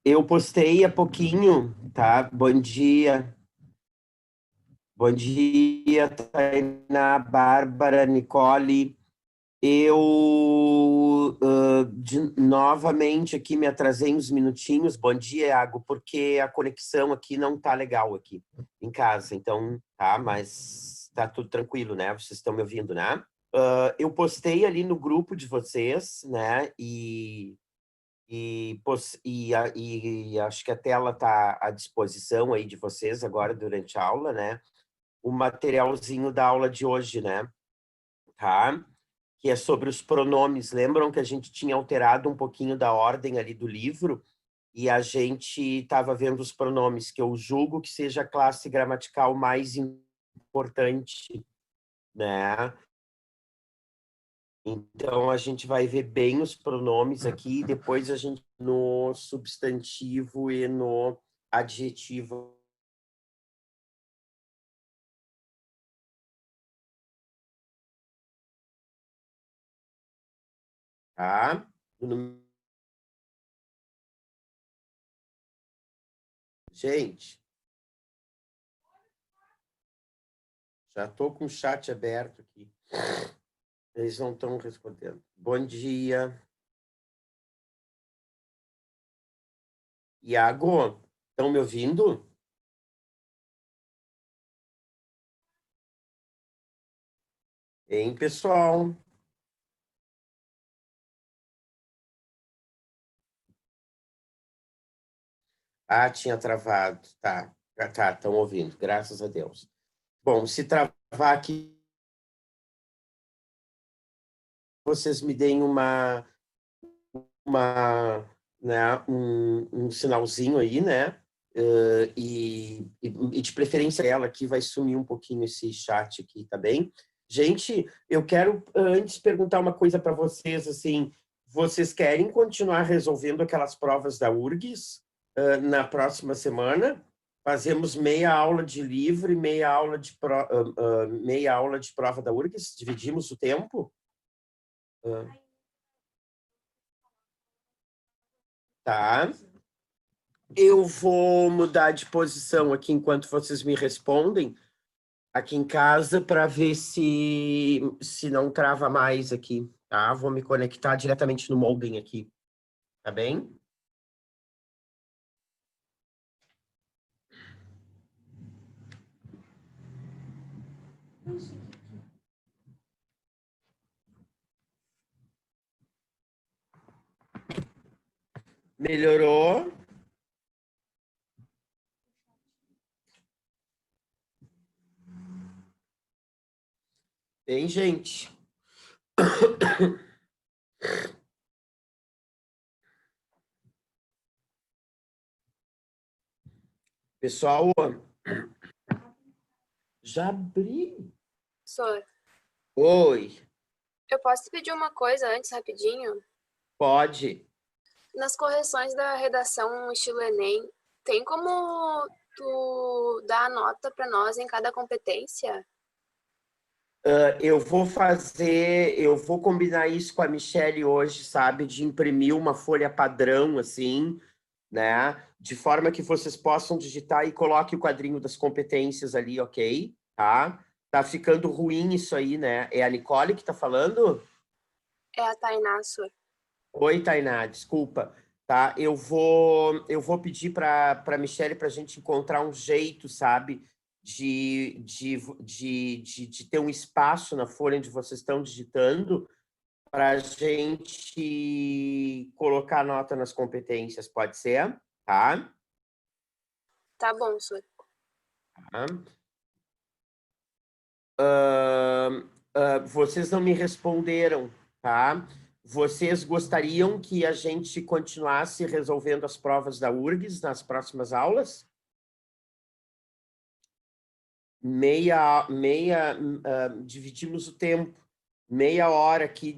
Eu postei há pouquinho, tá? Bom dia, Tainá, Bárbara, Nicole. Novamente aqui me atrasei uns minutinhos. Bom dia, Iago, porque a conexão aqui não tá legal aqui em casa. Então, tá, mas tá tudo tranquilo, né? Vocês estão me ouvindo, né? Eu postei ali no grupo de vocês, né? E acho que a tela está à disposição aí de vocês agora durante a aula, né? O materialzinho da aula de hoje, né? Tá? Que é sobre os pronomes. Lembram que a gente tinha alterado um pouquinho da ordem ali do livro e a gente estava vendo os pronomes, que eu julgo que seja a classe gramatical mais importante, né? Então, a gente vai ver bem os pronomes aqui, depois a gente no substantivo e no adjetivo. Tá? Gente, já estou com o chat aberto aqui. Eles não estão respondendo. Bom dia. Iago, estão me ouvindo? Hein, pessoal? Ah, tinha travado. Tá, tá, estão ouvindo, graças a Deus. Bom, se travar aqui, vocês me deem né, um sinalzinho aí, né? E de preferência ela aqui vai sumir um pouquinho esse chat aqui, tá bem? Gente, eu quero antes perguntar uma coisa para vocês, assim, vocês querem continuar resolvendo aquelas provas da URGS na próxima semana? Fazemos meia aula de livro e meia aula de prova da URGS? Dividimos o tempo? Tá. Eu vou mudar de posição aqui enquanto vocês me respondem, aqui em casa, para ver se não trava mais aqui, tá? Vou me conectar diretamente no modem aqui, tá bem? Melhorou? Bem, gente. Pessoal, já abri. Sor, Oi, eu posso te pedir uma coisa antes, rapidinho? pode. Nas correções da redação estilo Enem, tem como tu dar a nota para nós em cada competência? Eu vou combinar isso com a Michelle hoje, sabe? De imprimir uma folha padrão, assim, né? De forma que vocês possam digitar e coloque o quadrinho das competências ali, ok? Tá? Tá ficando ruim isso aí, né? É a Nicole que tá falando? É a Tainá, Sor. Oi, Tainá, desculpa. Tá? Eu vou pedir para Michelle para a gente encontrar um jeito, sabe? De ter um espaço na folha onde vocês estão digitando para a gente colocar nota nas competências, pode ser? Tá? Tá bom, Sor. Tá. Vocês não me responderam, tá? Vocês gostariam que a gente continuasse resolvendo as provas da URGS nas próximas aulas? Dividimos o tempo. Meia hora aqui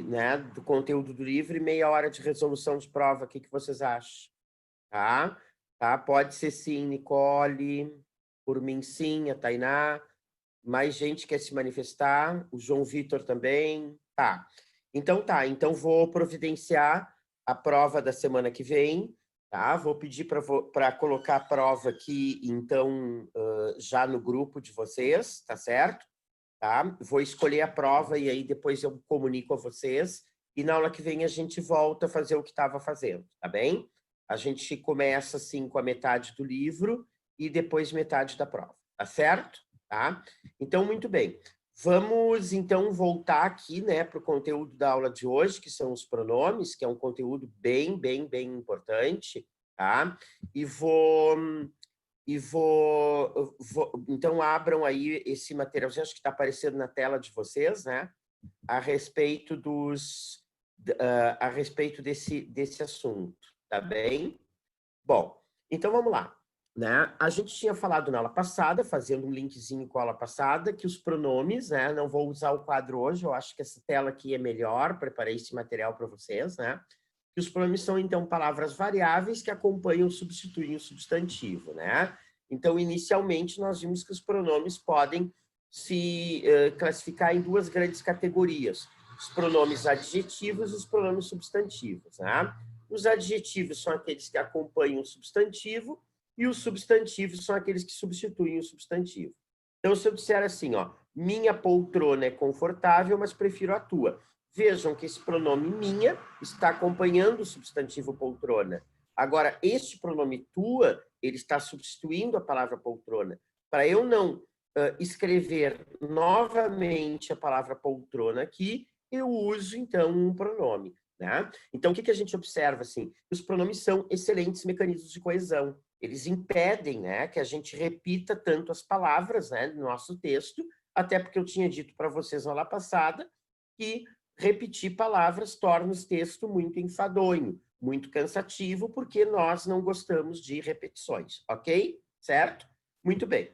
né, do conteúdo do livro e meia hora de resolução de prova. O que que vocês acham? Tá? Tá? Pode ser sim, Nicole. Por mim, sim, a Tainá. Mais gente quer se manifestar, o João Vitor também. Tá. Então vou providenciar a prova da semana que vem tá? Vou pedir para colocar a prova aqui, então, já no grupo de vocês, tá certo? Tá? Vou escolher a prova e aí depois eu comunico a vocês. E na aula que vem a gente volta a fazer o que estava fazendo, tá bem? A gente começa, assim, com a metade do livro e depois metade da prova, tá certo? Tá? Então, muito bem. Vamos, então, voltar aqui, né, para o conteúdo da aula de hoje, que são os pronomes, que é um conteúdo bem importante, tá? Então, abram aí esse material, acho que está aparecendo na tela de vocês, né? A respeito desse assunto, tá bem? Bom, então vamos lá. Né? A gente tinha falado na aula passada, fazendo um linkzinho com a aula passada, que os pronomes, né? Não vou usar o quadro hoje, eu acho que essa tela aqui é melhor, preparei esse material para vocês, né? Que os pronomes são, então, palavras variáveis que acompanham ou substituem o substantivo, né? Então, inicialmente, nós vimos que os pronomes podem se classificar em duas grandes categorias: os pronomes adjetivos e os pronomes substantivos, né? Os adjetivos são aqueles que acompanham o substantivo e os substantivos são aqueles que substituem o substantivo. Então, se eu disser assim, ó, minha poltrona é confortável, mas prefiro a tua. Vejam que esse pronome minha está acompanhando o substantivo poltrona. Agora, este pronome tua, ele está substituindo a palavra poltrona. Para eu não escrever novamente a palavra poltrona aqui, eu uso, então, um pronome. Né? Então, o que a gente observa? Assim, os pronomes são excelentes mecanismos de coesão. Eles impedem, né, que a gente repita tanto as palavras, né, no nosso texto, até porque eu tinha dito para vocês na aula passada que repetir palavras torna o texto muito enfadonho, muito cansativo, porque nós não gostamos de repetições, ok? Certo? Muito bem.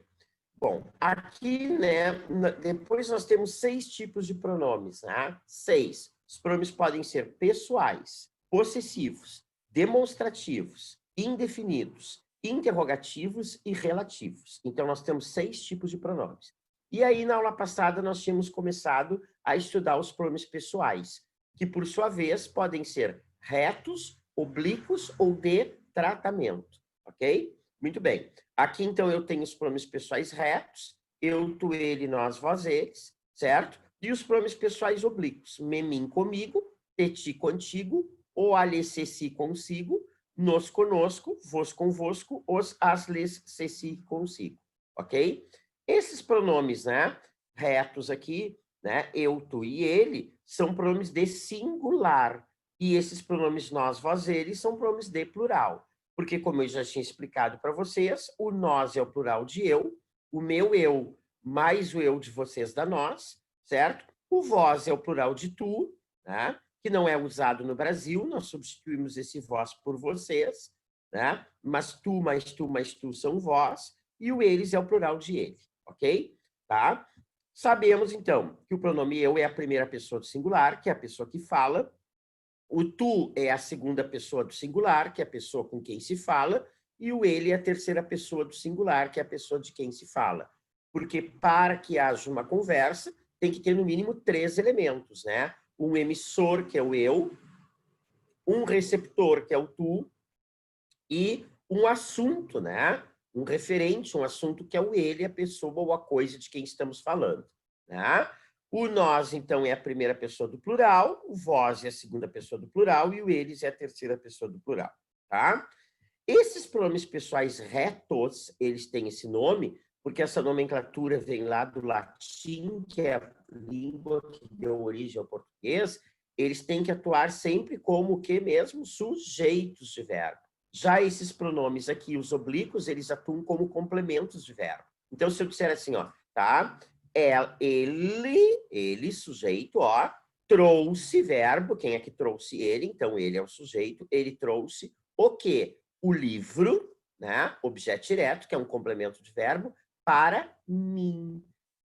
Bom, aqui, né, depois nós temos 6 tipos de pronomes, né? 6. Os pronomes podem ser pessoais, possessivos, demonstrativos, indefinidos, interrogativos e relativos. Então, nós temos 6 tipos de pronomes. E aí, na aula passada, nós tínhamos começado a estudar os pronomes pessoais, que, por sua vez, podem ser retos, oblíquos ou de tratamento, ok? Muito bem. Aqui, então, eu tenho os pronomes pessoais retos, eu, tu, ele, nós, vós, eles, certo? E os pronomes pessoais oblíquos, me, mim, comigo, te, ti, contigo, o, ale, se, si, consigo, nos, conosco, vos, convosco, os, as, les, se, si, consigo, ok? Esses pronomes, né, retos aqui, né, eu, tu e ele, são pronomes de singular, e esses pronomes nós, vós, eles são pronomes de plural. Porque, como eu já tinha explicado para vocês, o nós é o plural de eu, o meu eu mais o eu de vocês da nós, certo? O vós é o plural de tu, né? Que não é usado no Brasil, nós substituímos esse vós por vocês, né? Mas tu mais tu são vós, e o eles é o plural de ele, ok? Tá? Sabemos, então, que o pronome eu é a primeira pessoa do singular, que é a pessoa que fala. O tu é a segunda pessoa do singular, que é a pessoa com quem se fala, e o ele é a terceira pessoa do singular, que é a pessoa de quem se fala. Porque para que haja uma conversa, tem que ter no mínimo 3 elementos, né? Um emissor, que é o eu, um receptor, que é o tu, e um assunto, né? Um referente, um assunto que é o ele, a pessoa ou a coisa de quem estamos falando, né? O nós, então, é a primeira pessoa do plural, o vós é a segunda pessoa do plural e o eles é a terceira pessoa do plural, tá? Esses pronomes pessoais retos, eles têm esse nome porque essa nomenclatura vem lá do latim, que é a língua que deu origem ao português. Eles têm que atuar sempre como o que mesmo? Sujeitos de verbo. Já esses pronomes aqui, os oblíquos, eles atuam como complementos de verbo. Então, se eu disser assim, ó, tá? Ele, sujeito, ó, trouxe verbo, quem é que trouxe ele? Então, ele é o sujeito, ele trouxe o quê? O livro, né? Objeto direto, que é um complemento de verbo, para mim,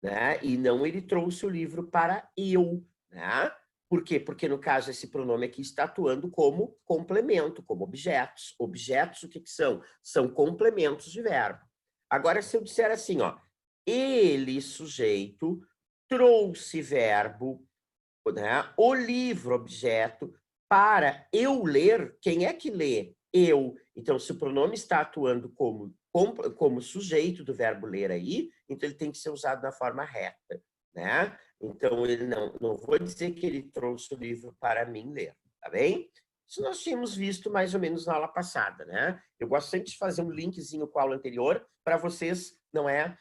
né? E não ele trouxe o livro para eu, né? Por quê? Porque, no caso, esse pronome aqui está atuando como complemento, como objetos. Objetos, o que são? São complementos de verbo. Agora, se eu disser assim, ó, ele, sujeito, trouxe verbo, né? O livro, objeto, para eu ler, quem é que lê? eu. Então, se o pronome está atuando como sujeito do verbo ler aí, então ele tem que ser usado na forma reta, né? Então, ele não vou dizer que ele trouxe o livro para mim ler, tá bem? Isso nós tínhamos visto mais ou menos na aula passada, né? Eu gosto sempre de fazer um linkzinho com a aula anterior para vocês, não é?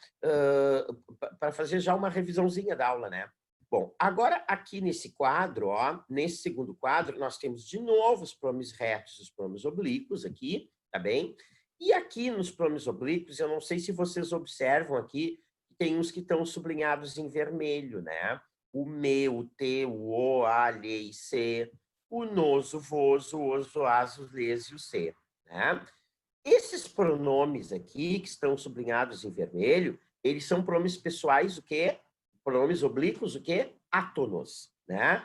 Para fazer já uma revisãozinha da aula, né? Bom, agora aqui nesse quadro, ó, nesse segundo quadro, nós temos de novo os pronomes retos e os pronomes oblíquos aqui, tá bem? E aqui nos pronomes oblíquos, eu não sei se vocês observam aqui, tem uns que estão sublinhados em vermelho, né? O me, o te, o o, a, lhe e se, o nos, o vos, o os, o as, os les e o se, né? Esses pronomes aqui, que estão sublinhados em vermelho, eles são pronomes pessoais, o quê? Pronomes oblíquos, o quê? Átonos, né?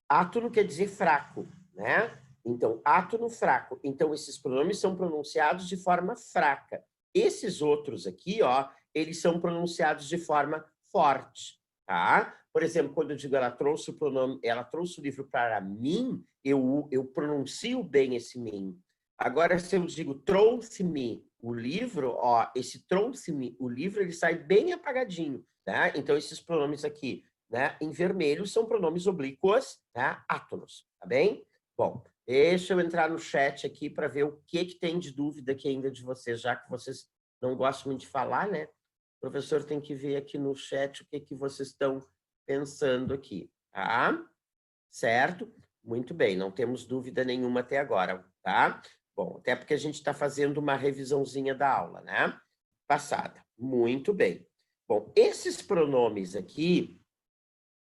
Átono quer dizer fraco, né? Então, átono fraco. Então, esses pronomes são pronunciados de forma fraca. Esses outros aqui, ó, eles são pronunciados de forma forte, tá? Por exemplo, quando eu digo ela trouxe o pronome, ela trouxe o livro para mim, eu pronuncio bem esse mim. Agora, se eu digo trouxe-me o livro, ó, esse trouxe-me o livro, ele sai bem apagadinho, né? Então, esses pronomes aqui, né, em vermelho, são pronomes oblíquos, né, átonos, tá bem? Bom, deixa eu entrar no chat aqui para ver o que tem de dúvida aqui ainda de vocês, já que vocês não gostam muito de falar, né? O professor tem que ver aqui no chat o que vocês estão pensando aqui, tá? Certo? Muito bem, não temos dúvida nenhuma até agora, tá? Bom, até porque a gente está fazendo uma revisãozinha da aula, né? Passada. Muito bem. Bom, esses pronomes aqui,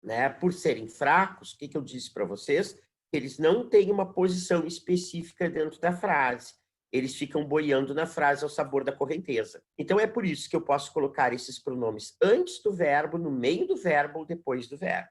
né, por serem fracos, o que eu disse para vocês? Eles não têm uma posição específica dentro da frase. Eles ficam boiando na frase ao sabor da correnteza. Então, é por isso que eu posso colocar esses pronomes antes do verbo, no meio do verbo ou depois do verbo.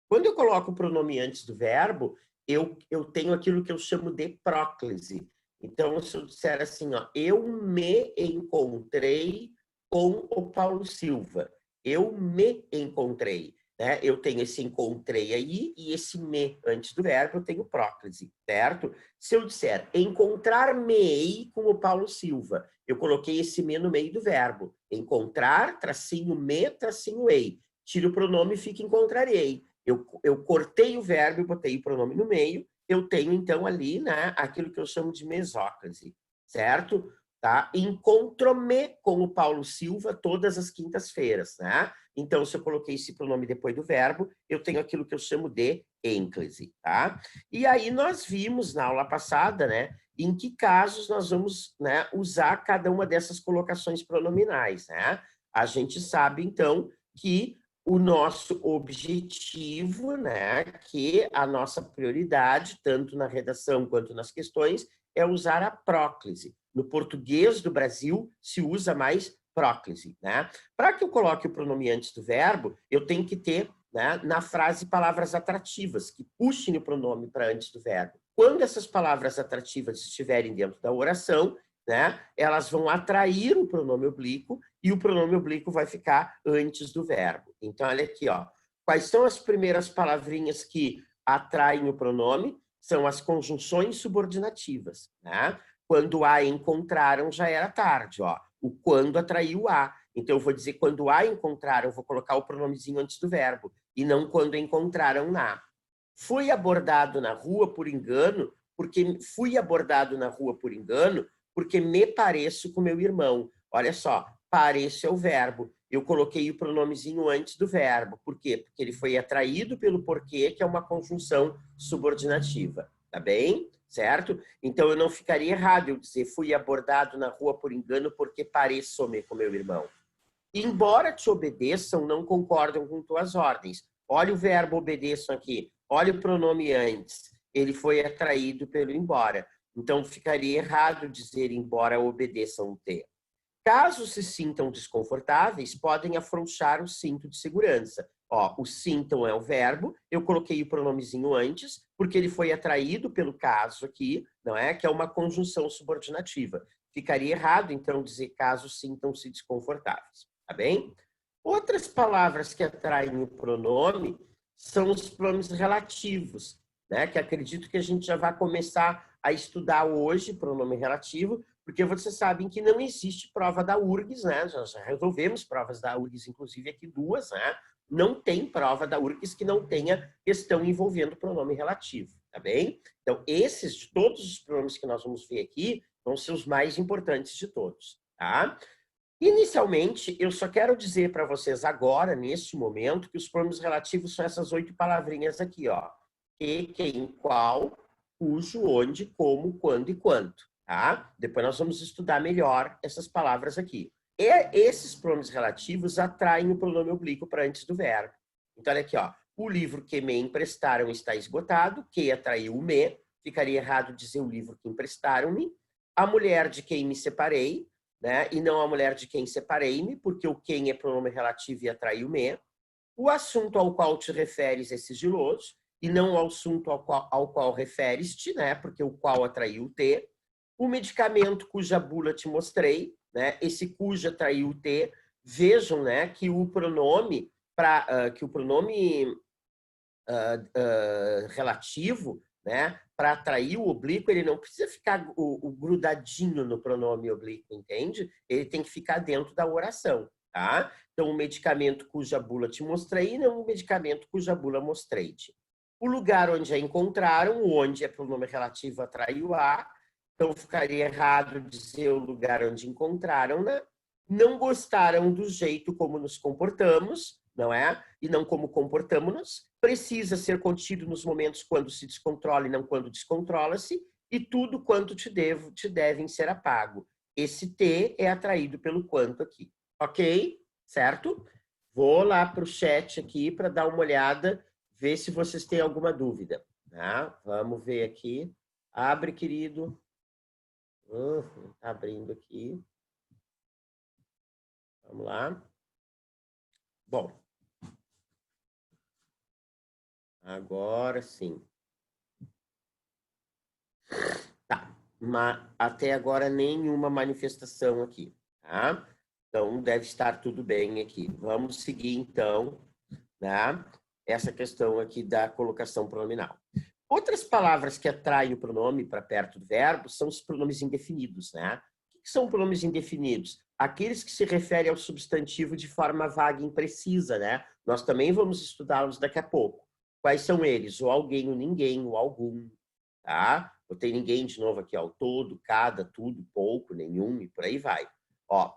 Quando eu coloco o pronome antes do verbo, eu tenho aquilo que eu chamo de próclise. Então, se eu disser assim, ó, eu me encontrei com o Paulo Silva. Eu me encontrei. Né? Eu tenho esse encontrei aí e esse me antes do verbo, eu tenho próclise, certo? Se eu disser encontrar-me-ei com o Paulo Silva, eu coloquei esse me no meio do verbo. Encontrar, tracinho me, tracinho ei. Tiro o pronome e fica encontrarei. Eu cortei o verbo e botei o pronome no meio, eu tenho, então, ali, né, aquilo que eu chamo de mesóclise, certo? Tá? Encontro-me com o Paulo Silva todas as quintas-feiras, né? Então, se eu coloquei esse pronome depois do verbo, eu tenho aquilo que eu chamo de ênclise, tá? E aí nós vimos na aula passada, né, em que casos nós vamos, né, usar cada uma dessas colocações pronominais, né? A gente sabe, então, que o nosso objetivo, né, que a nossa prioridade, tanto na redação quanto nas questões, é usar a próclise. No português do Brasil, se usa mais próclise, né? Para que eu coloque o pronome antes do verbo, eu tenho que ter, né, na frase palavras atrativas, que puxem o pronome para antes do verbo. Quando essas palavras atrativas estiverem dentro da oração, né, elas vão atrair o pronome oblíquo e o pronome oblíquo vai ficar antes do verbo. Então, olha aqui, ó. Quais são as primeiras palavrinhas que atraem o pronome? São as conjunções subordinativas, né? Quando a encontraram, já era tarde, ó. O quando atraiu a. Então, eu vou dizer quando a encontraram, eu vou colocar o pronomezinho antes do verbo, e não quando encontraram na. Fui abordado na rua por engano, porque fui abordado na rua por engano, porque me pareço com meu irmão. Olha só, pareço é o verbo. Eu coloquei o pronomezinho antes do verbo. Por quê? Porque ele foi atraído pelo porquê, que é uma conjunção subordinativa. Tá bem? Certo? Então, eu não ficaria errado eu dizer fui abordado na rua por engano porque pareço-me com meu irmão. Embora te obedeçam, não concordam com tuas ordens. Olha o verbo obedeçam aqui. Olha o pronome antes. Ele foi atraído pelo embora. Então, ficaria errado dizer embora obedeçam o te. Caso se sintam desconfortáveis, podem afrouxar o cinto de segurança. Ó, o sintam é o verbo, eu coloquei o pronomezinho antes, porque ele foi atraído pelo caso aqui, não é? Que é uma conjunção subordinativa. Ficaria errado, então, dizer caso sintam-se desconfortáveis, tá bem? Outras palavras que atraem o pronome são os pronomes relativos, né? Que acredito que a gente já vai começar a estudar hoje pronome relativo, porque vocês sabem que não existe prova da URGS, né? Já resolvemos provas da URGS, inclusive aqui 2, né? Não tem prova da URGS que não tenha questão envolvendo pronome relativo, tá bem? Então, esses, de todos os pronomes que nós vamos ver aqui, vão ser os mais importantes de todos, tá? Inicialmente, eu só quero dizer para vocês agora, neste momento, que os pronomes relativos são essas 8 palavrinhas aqui, ó. Que, quem, qual, cujo, onde, como, quando e quanto, tá? Depois nós vamos estudar melhor essas palavras aqui. E esses pronomes relativos atraem o pronome oblíquo para antes do verbo. Então, olha aqui, ó. O livro que me emprestaram está esgotado, que atraiu o me, ficaria errado dizer o livro que emprestaram-me. A mulher de quem me separei, né? E não a mulher de quem separei-me, porque o quem é pronome relativo e atrai o me. O assunto ao qual te referes é sigiloso, e não ao assunto ao qual referes-te, né? Porque o qual atraiu o te. O medicamento cuja bula te mostrei, né? Esse cuja atraiu o te. Vejam, né, que o pronome relativo, né, para atrair o oblíquo, ele não precisa ficar o grudadinho no pronome oblíquo, entende? Ele tem que ficar dentro da oração, tá? Então, o medicamento cuja bula te mostrei, não o medicamento cuja bula mostrei-te. O lugar onde a encontraram, onde é pronome relativo, atrai o a, então ficaria errado dizer o lugar onde encontraram, né? Não gostaram do jeito como nos comportamos, não é? E não como comportamos-nos. Precisa ser contido nos momentos quando se descontrola e não quando descontrola-se. E tudo quanto te devem ser apago. Esse T é atraído pelo quanto aqui. Ok? Certo? Vou lá para o chat aqui para dar uma olhada, ver se vocês têm alguma dúvida. Tá? Vamos ver aqui. Abre, querido. Tá abrindo aqui. Vamos lá. Bom. Agora sim. Tá. Mas até agora nenhuma manifestação aqui, tá? Então deve estar tudo bem aqui. Vamos seguir então, né? Essa questão aqui da colocação pronominal. Outras palavras que atraem o pronome para perto do verbo são os pronomes indefinidos, né? O que são pronomes indefinidos? Aqueles que se referem ao substantivo de forma vaga e imprecisa, né? Nós também vamos estudá-los daqui a pouco. Quais são eles? O alguém, o ninguém, o algum, tá? Botei ninguém de novo aqui, ó, o todo, cada, tudo, pouco, nenhum e por aí vai. Ó,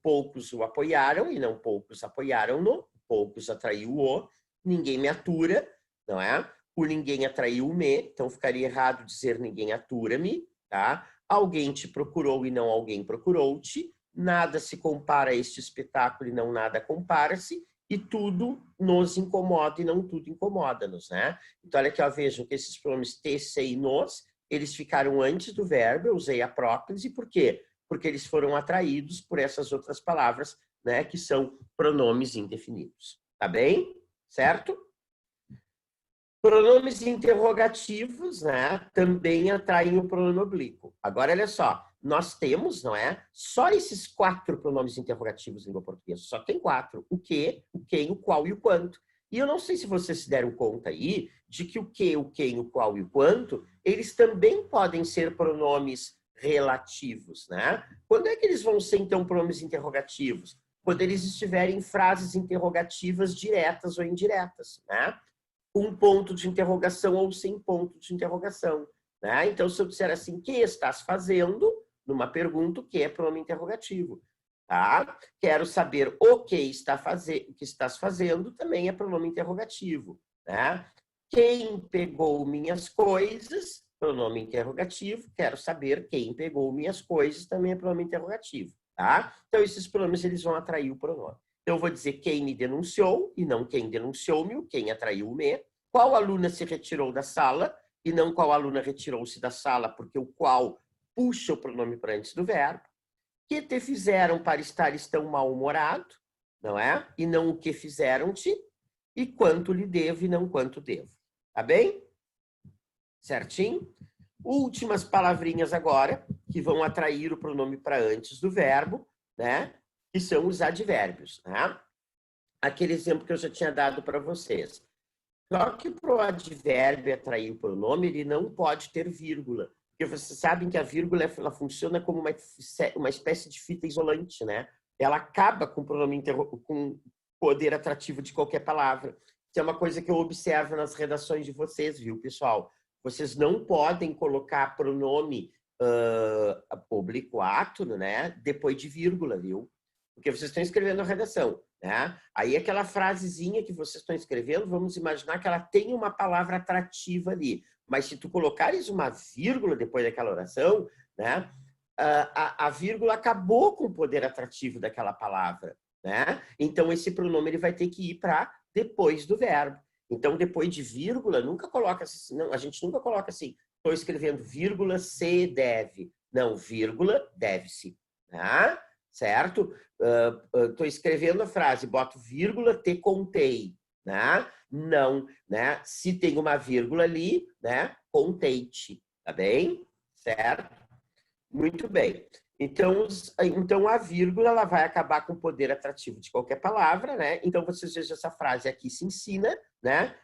poucos o apoiaram e não poucos apoiaram-no, poucos atraiu o, ninguém me atura, não é? O ninguém atraiu o me, então ficaria errado dizer ninguém atura-me, tá? Alguém te procurou e não alguém procurou-te, nada se compara a este espetáculo e não nada compara-se, e tudo nos incomoda e não tudo incomoda-nos, né? Então, olha aqui, ó, vejam que esses pronomes te, se e nos, eles ficaram antes do verbo, eu usei a próclise, por quê? Porque eles foram atraídos por essas outras palavras, né, que são pronomes indefinidos. Tá bem? Certo? Pronomes interrogativos, né, também atraem o pronome oblíquo. Agora, olha só, nós temos, não é, só esses 4 pronomes interrogativos em língua portuguesa, só tem 4, o que, o quem, o qual e o quanto. E eu não sei se vocês se deram conta aí de que o que, o quem, o qual e o quanto, eles também podem ser pronomes relativos, né? Quando é que eles vão ser, então, pronomes interrogativos? Quando eles estiverem em frases interrogativas diretas ou indiretas, né? Com ponto de interrogação ou sem ponto de interrogação, né? Então, se eu disser assim, que estás fazendo? Numa pergunta, o que é pronome interrogativo, tá? Quero saber o que estás fazendo, também é pronome interrogativo, né? Quem pegou minhas coisas? Pronome interrogativo. Quero saber quem pegou minhas coisas, também é pronome interrogativo, tá? Então, esses pronomes, eles vão atrair o pronome. Então, eu vou dizer quem me denunciou e não quem denunciou-me, quem atraiu o me. Qual aluna se retirou da sala e não qual aluna retirou-se da sala, porque o qual puxa o pronome para antes do verbo. Que te fizeram para estares tão mal-humorado, não é? E não o que fizeram-te. E quanto lhe devo e não quanto devo. Tá bem? Certinho? Últimas palavrinhas agora, que vão atrair o pronome para antes do verbo, né? Que são os advérbios, né? Aquele exemplo que eu já tinha dado para vocês. Só que para o advérbio atrair o pronome, ele não pode ter vírgula, Porque vocês sabem que a vírgula ela funciona como uma espécie de fita isolante, né? Ela acaba com o pronome com poder atrativo de qualquer palavra. Isso é uma coisa que eu observo nas redações de vocês, viu, pessoal? Vocês não podem colocar pronome oblíquo, né? Depois de vírgula, viu? Porque vocês estão escrevendo a redação, né? Aí aquela frasezinha que vocês estão escrevendo, vamos imaginar que ela tem uma palavra atrativa ali. Mas se tu colocares uma vírgula depois daquela oração, né? A vírgula acabou com o poder atrativo daquela palavra, né? Então esse pronome ele vai ter que ir para depois do verbo. Então depois de vírgula nunca coloca assim, não, a gente nunca coloca assim, estou escrevendo vírgula se deve, não, vírgula deve-se, né? Certo? Estou escrevendo a frase, boto vírgula, te contei, né? Não, né? Se tem uma vírgula ali, né? Contei-te, tá bem? Certo? Muito bem. Então a vírgula ela vai acabar com o poder atrativo de qualquer palavra, né? Então vocês vejam essa frase aqui se ensina, né?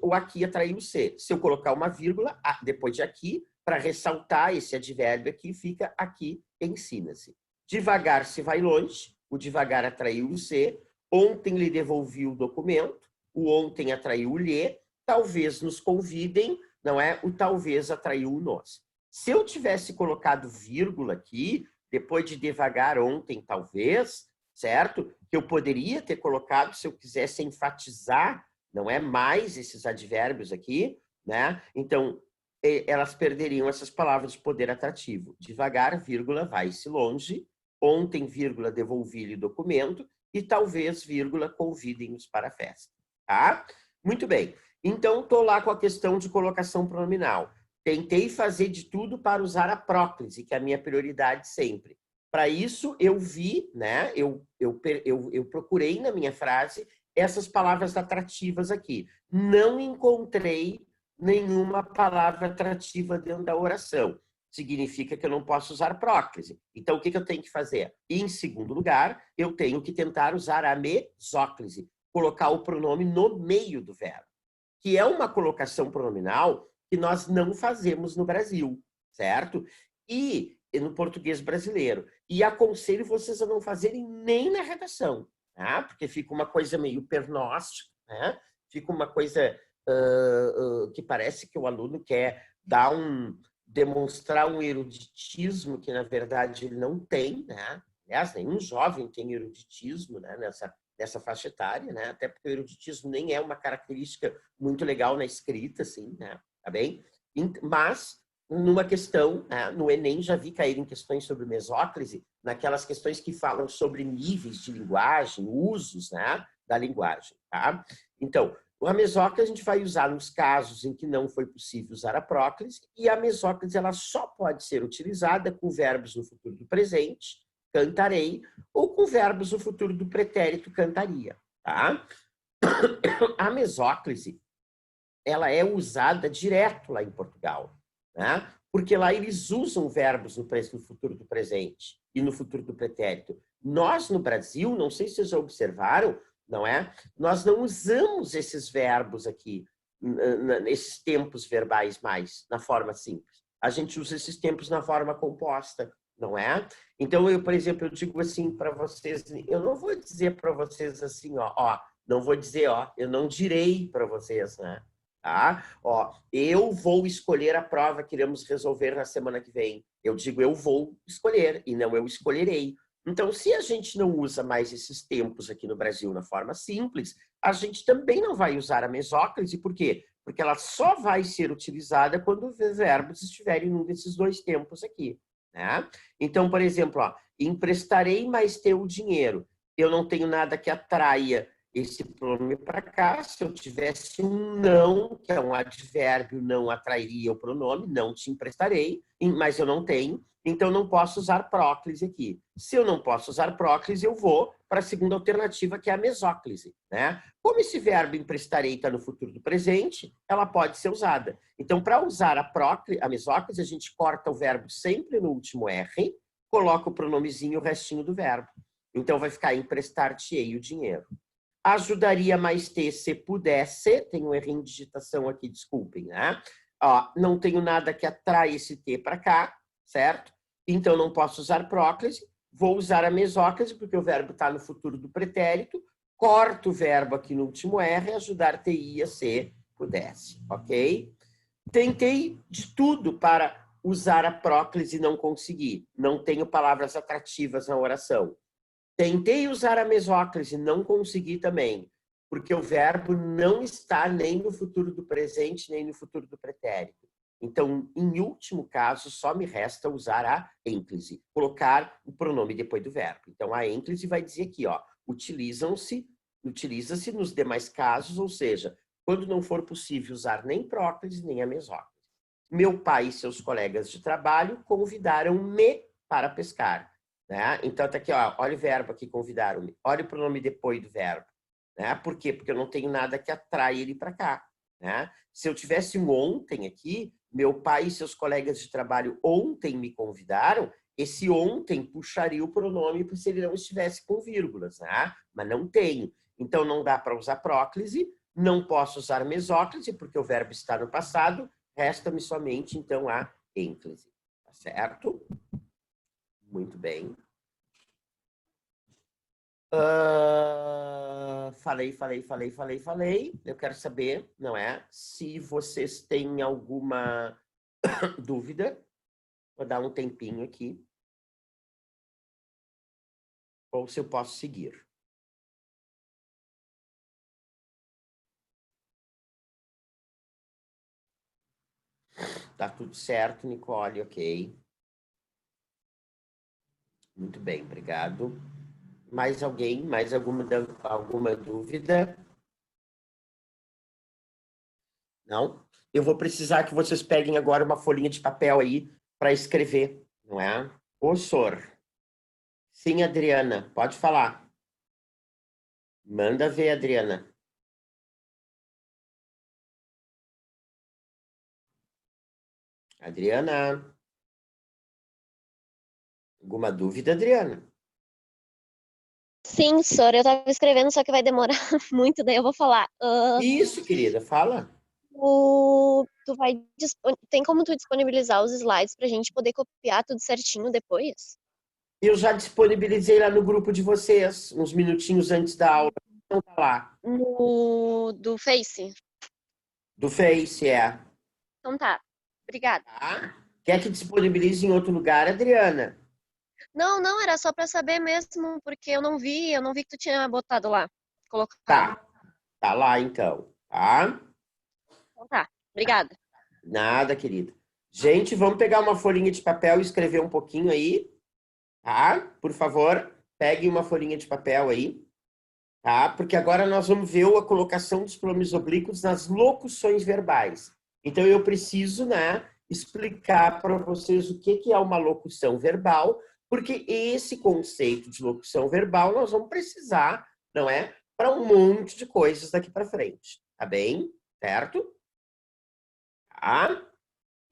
O aqui atraiu o se. Se eu colocar uma vírgula depois de aqui, para ressaltar esse advérbio aqui, fica aqui ensina-se. Devagar se vai longe, o devagar atraiu o se. Ontem lhe devolvi o documento, o ontem atraiu o lhe. Talvez nos convidem, não é? O talvez atraiu o nós. Se eu tivesse colocado vírgula aqui, depois de devagar ontem, talvez, certo? Que eu poderia ter colocado se eu quisesse enfatizar, não é mais esses advérbios aqui, né? Então, elas perderiam essas palavras de poder atrativo. Devagar, vírgula, vai-se longe. Ontem, vírgula, devolvi-lhe o documento. E talvez, vírgula, convidem-nos para a festa. Tá? Muito bem. Então, estou lá com a questão de colocação pronominal. Tentei fazer de tudo para usar a próclise, que é a minha prioridade sempre. Para isso, eu vi, né? Eu procurei na minha frase essas palavras atrativas aqui. Não encontrei nenhuma palavra atrativa dentro da oração. Significa que eu não posso usar próclise. Então, o que eu tenho que fazer? Em segundo lugar, eu tenho que tentar usar a mesóclise, colocar o pronome no meio do verbo, que é uma colocação pronominal que nós não fazemos no Brasil, certo? E no português brasileiro. E aconselho vocês a não fazerem nem na redação, tá? Porque fica uma coisa meio pernóstica, né? Fica uma coisa que parece que o aluno quer demonstrar um eruditismo que, na verdade, ele não tem, né? Aliás, nenhum jovem tem eruditismo, né? Nessa faixa etária, né? Até porque o eruditismo nem é uma característica muito legal na escrita, assim, né? Tá bem? Mas, numa questão, né? No Enem já vi cair em questões sobre mesóclise, naquelas questões que falam sobre níveis de linguagem, usos, né? Da linguagem, tá? Então, a mesóclise a gente vai usar nos casos em que não foi possível usar a próclise, e a mesóclise ela só pode ser utilizada com verbos no futuro do presente, cantarei, ou com verbos no futuro do pretérito, cantaria, tá? A mesóclise, ela é usada direto lá em Portugal, né? Porque lá eles usam verbos no futuro do presente e no futuro do pretérito. Nós, no Brasil, não sei se vocês já observaram, não é? Nós não usamos esses verbos aqui, esses tempos verbais mais, na forma simples. A gente usa esses tempos na forma composta, não é? Então, eu, por exemplo, eu digo assim para vocês, eu não vou dizer para vocês assim, ó, não vou dizer, ó, eu não direi para vocês, né? Tá? Ó, eu vou escolher a prova que iremos resolver na semana que vem. Eu digo, eu vou escolher, e não eu escolherei. Então, se a gente não usa mais esses tempos aqui no Brasil na forma simples, a gente também não vai usar a mesóclise. Por quê? Porque ela só vai ser utilizada quando os verbos estiverem num desses dois tempos aqui, né? Então, por exemplo, ó, emprestarei mais teu dinheiro. Eu não tenho nada que atraia esse pronome para cá. Se eu tivesse um não, que é um advérbio, não atrairia o pronome, não te emprestarei, mas eu não tenho, então não posso usar próclise aqui. Se eu não posso usar próclise, eu vou para a segunda alternativa, que é a mesóclise, né? Como esse verbo emprestarei está no futuro do presente, ela pode ser usada. Então, para usar a mesóclise, a gente corta o verbo sempre no último R, coloca o pronomezinho, o restinho do verbo. Então, vai ficar emprestar-te-ei o dinheiro. Ajudaria mais te se pudesse, tem um errinho de digitação aqui, desculpem, né? Ó, não tenho nada que atrai esse T para cá, certo? Então, não posso usar próclise. Vou usar a mesóclise, porque o verbo está no futuro do pretérito. Corto o verbo aqui no último R, ajudar TI a C pudesse, ok? Tentei de tudo para usar a próclise e não consegui. Não tenho palavras atrativas na oração. Tentei usar a mesóclise, não consegui também, porque o verbo não está nem no futuro do presente, nem no futuro do pretérito. Então, em último caso, só me resta usar a ênclise, colocar o pronome depois do verbo. Então, a ênclise vai dizer aqui, ó, utiliza-se nos demais casos, ou seja, quando não for possível usar nem próclise, nem a mesóclise. Meu pai e seus colegas de trabalho convidaram-me para pescar. Né? Então, tá aqui, ó, olha o verbo aqui, convidaram-me. Olha o pronome depois do verbo. Né? Por quê? Porque eu não tenho nada que atrai ele para cá. Né? Se eu tivesse um ontem aqui, meu pai e seus colegas de trabalho ontem me convidaram, esse ontem puxaria o pronome se ele não estivesse com vírgulas. Né? Mas não tenho. Então, não dá para usar próclise, não posso usar mesóclise, porque o verbo está no passado, resta-me somente, então, a ênclise. Tá certo? Muito bem. Falei. Eu quero saber, não é? Se vocês têm alguma dúvida. Vou dar um tempinho aqui. Ou se eu posso seguir. Tá tudo certo, Nicole, ok. Muito bem, obrigado. Mais alguém? Mais alguma dúvida? Não? Eu vou precisar que vocês peguem agora uma folhinha de papel aí para escrever, não é? Ô, Sor. Sim, Adriana, pode falar. Manda ver, Adriana. Adriana. Alguma dúvida, Adriana? Sim, Sor, eu estava escrevendo, só que vai demorar muito, daí eu vou falar. Isso, querida, fala. Tem como tu disponibilizar os slides para a gente poder copiar tudo certinho depois? Eu já disponibilizei lá no grupo de vocês, uns minutinhos antes da aula. Então tá lá. Do Face? Do Face, é. Então tá, obrigada. Tá? Quer que disponibilize em outro lugar, Adriana? Não, era só para saber mesmo, porque eu não vi que tu tinha botado lá, colocado. Tá lá então, tá? Então tá, obrigada. Nada, querida. Gente, vamos pegar uma folhinha de papel e escrever um pouquinho aí, tá? Por favor, pegue uma folhinha de papel aí, tá? Porque agora nós vamos ver a colocação dos pronomes oblíquos nas locuções verbais. Então, eu preciso, né, explicar para vocês o que é uma locução verbal, porque esse conceito de locução verbal nós vamos precisar, não é? Para um monte de coisas daqui para frente, tá bem? Certo? Tá?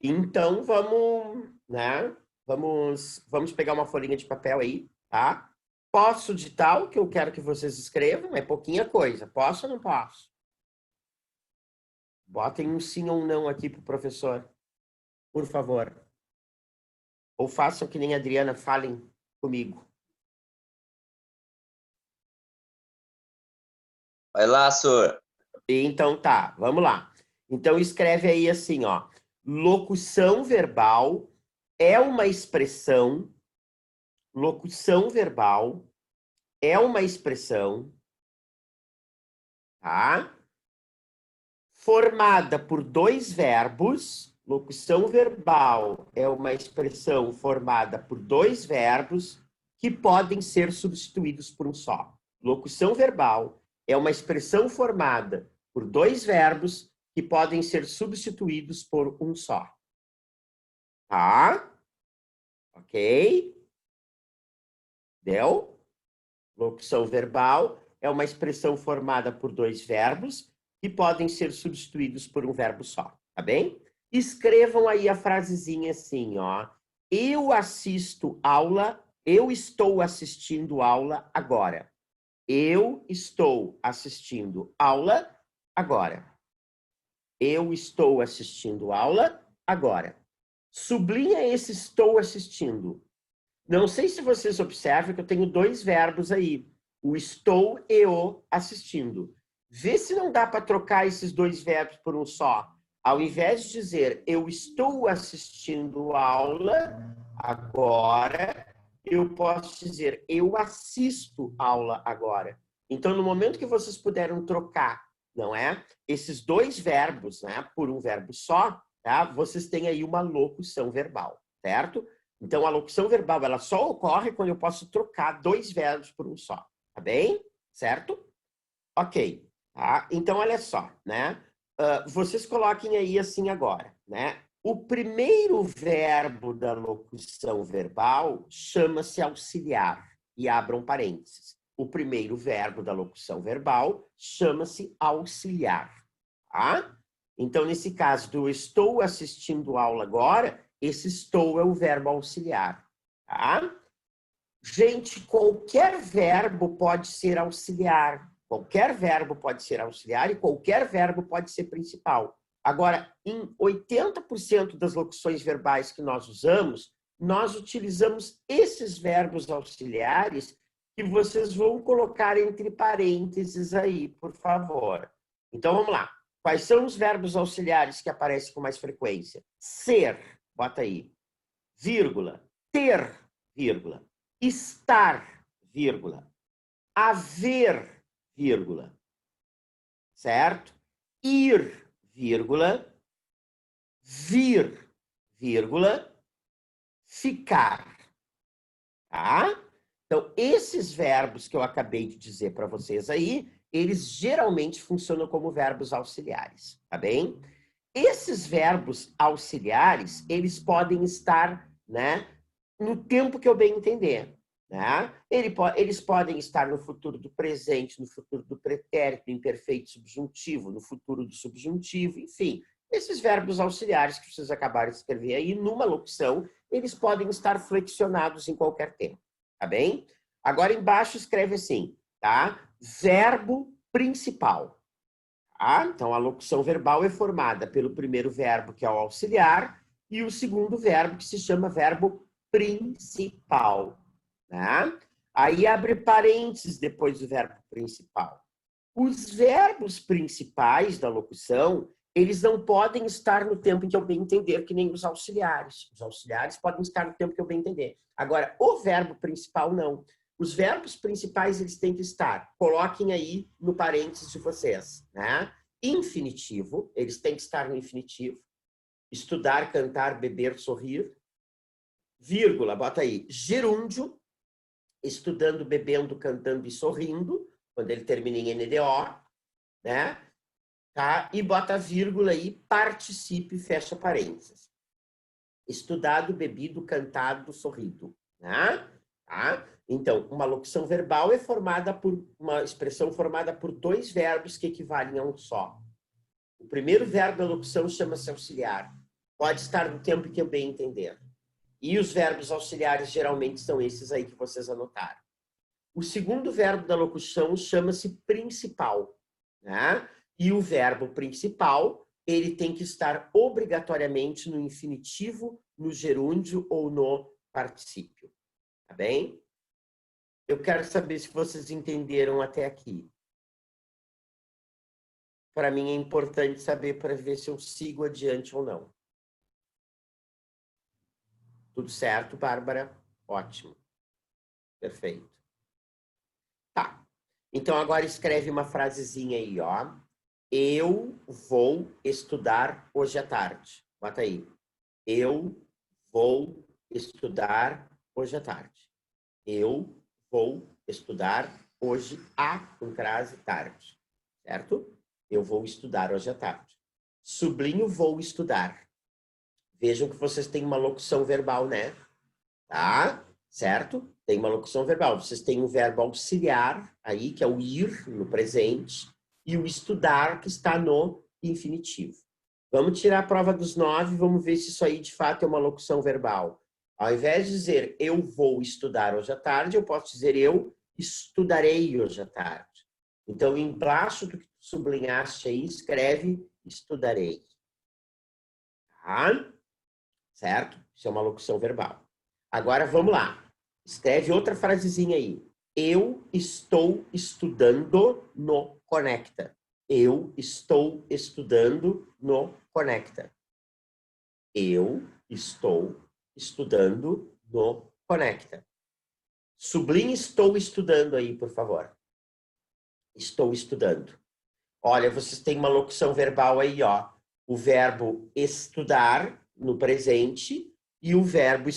Então, vamos, né? Vamos pegar uma folhinha de papel aí, tá? Posso digitar o que eu quero que vocês escrevam? É pouquinha coisa. Posso ou não posso? Botem um sim ou um não aqui pro professor, por favor. Ou façam que nem a Adriana, falem comigo. Vai lá, Sor. Então tá, vamos lá. Então escreve aí assim, ó. Locução verbal é uma expressão. Locução verbal é uma expressão, tá? Formada por dois verbos. Locução verbal é uma expressão formada por dois verbos que podem ser substituídos por um só. Locução verbal é uma expressão formada por dois verbos que podem ser substituídos por um só. Tá? Ok? Deu? Locução verbal é uma expressão formada por dois verbos que podem ser substituídos por um verbo só, tá bem? Escrevam aí a frasezinha assim, ó. Eu assisto aula, eu estou assistindo aula agora. Eu estou assistindo aula agora. Eu estou assistindo aula agora. Sublinha esse estou assistindo. Não sei se vocês observam que eu tenho dois verbos aí. O estou e o assistindo. Vê se não dá para trocar esses dois verbos por um só. Ao invés de dizer eu estou assistindo aula agora, eu posso dizer eu assisto aula agora. Então, no momento que vocês puderam trocar, não é? Esses dois verbos, né, por um verbo só, tá? Vocês têm aí uma locução verbal, certo? Então, a locução verbal, ela só ocorre quando eu posso trocar dois verbos por um só, tá bem? Certo? Ok. Tá? Então, olha só, né? Vocês coloquem aí assim agora, né? O primeiro verbo da locução verbal chama-se auxiliar. E abram parênteses. O primeiro verbo da locução verbal chama-se auxiliar. Tá? Então, nesse caso do estou assistindo aula agora, esse estou é o verbo auxiliar. Tá? Gente, qualquer verbo pode ser auxiliar. Qualquer verbo pode ser auxiliar e qualquer verbo pode ser principal. Agora, em 80% das locuções verbais que nós usamos, nós utilizamos esses verbos auxiliares que vocês vão colocar entre parênteses aí, por favor. Então, vamos lá. Quais são os verbos auxiliares que aparecem com mais frequência? Ser, bota aí, vírgula, ter, vírgula, estar, vírgula, haver, vírgula, certo? Ir, vírgula, vir, vírgula, ficar, tá? Então, esses verbos que eu acabei de dizer para vocês aí, eles geralmente funcionam como verbos auxiliares, tá bem? Esses verbos auxiliares, eles podem estar, né, no tempo que eu bem entender. Né? Eles podem estar no futuro do presente, no futuro do pretérito, no imperfeito subjuntivo, no futuro do subjuntivo, enfim. Esses verbos auxiliares que vocês acabaram de escrever aí, numa locução, eles podem estar flexionados em qualquer tempo, tá bem? Agora, embaixo, escreve assim, tá? Verbo principal. Tá? Então, a locução verbal é formada pelo primeiro verbo, que é o auxiliar, e o segundo verbo, que se chama verbo principal. Né? Aí abre parênteses depois do verbo principal. Os verbos principais da locução, eles não podem estar no tempo em que eu bem entender, que nem os auxiliares. Os auxiliares podem estar no tempo que eu bem entender. Agora, o verbo principal, não. Os verbos principais, eles têm que estar. Coloquem aí no parênteses de vocês. Né? Infinitivo, eles têm que estar no infinitivo. Estudar, cantar, beber, sorrir. Vírgula, bota aí. Gerúndio, estudando, bebendo, cantando e sorrindo, quando ele termina em NDO, né? Tá? E bota vírgula aí, participe, fecha parênteses. Estudado, bebido, cantado, sorrido, né? Tá? Então, uma locução verbal é formada por uma expressão formada por dois verbos que equivalem a um só. O primeiro verbo da locução chama-se auxiliar. Pode estar no tempo que eu bem entender. E os verbos auxiliares geralmente são esses aí que vocês anotaram. O segundo verbo da locução chama-se principal, né? E o verbo principal, ele tem que estar obrigatoriamente no infinitivo, no gerúndio ou no particípio. Tá bem? Eu quero saber se vocês entenderam até aqui. Para mim é importante saber para ver se eu sigo adiante ou não. Tudo certo, Bárbara? Ótimo. Perfeito. Tá. Então, agora escreve uma frasezinha aí, ó. Eu vou estudar hoje à tarde. Bota aí. Eu vou estudar hoje à tarde. Eu vou estudar hoje à, com crase, tarde. Certo? Eu vou estudar hoje à tarde. Sublinho vou estudar. Vejam que vocês têm uma locução verbal, né? Tá? Certo? Tem uma locução verbal. Vocês têm um verbo auxiliar aí, que é o ir, no presente, e o estudar, que está no infinitivo. Vamos tirar a prova dos 9, vamos ver se isso aí, de fato, é uma locução verbal. Ao invés de dizer eu vou estudar hoje à tarde, eu posso dizer eu estudarei hoje à tarde. Então, embaixo do que tu sublinhaste aí, escreve estudarei. Tá? Certo? Isso é uma locução verbal. Agora, vamos lá. Escreve outra frasezinha aí. Eu estou estudando no Conecta. Eu estou estudando no Conecta. Eu estou estudando no Conecta. Sublinhe estou estudando aí, por favor. Estou estudando. Olha, vocês têm uma locução verbal aí, ó. O verbo estudar no presente e o verbo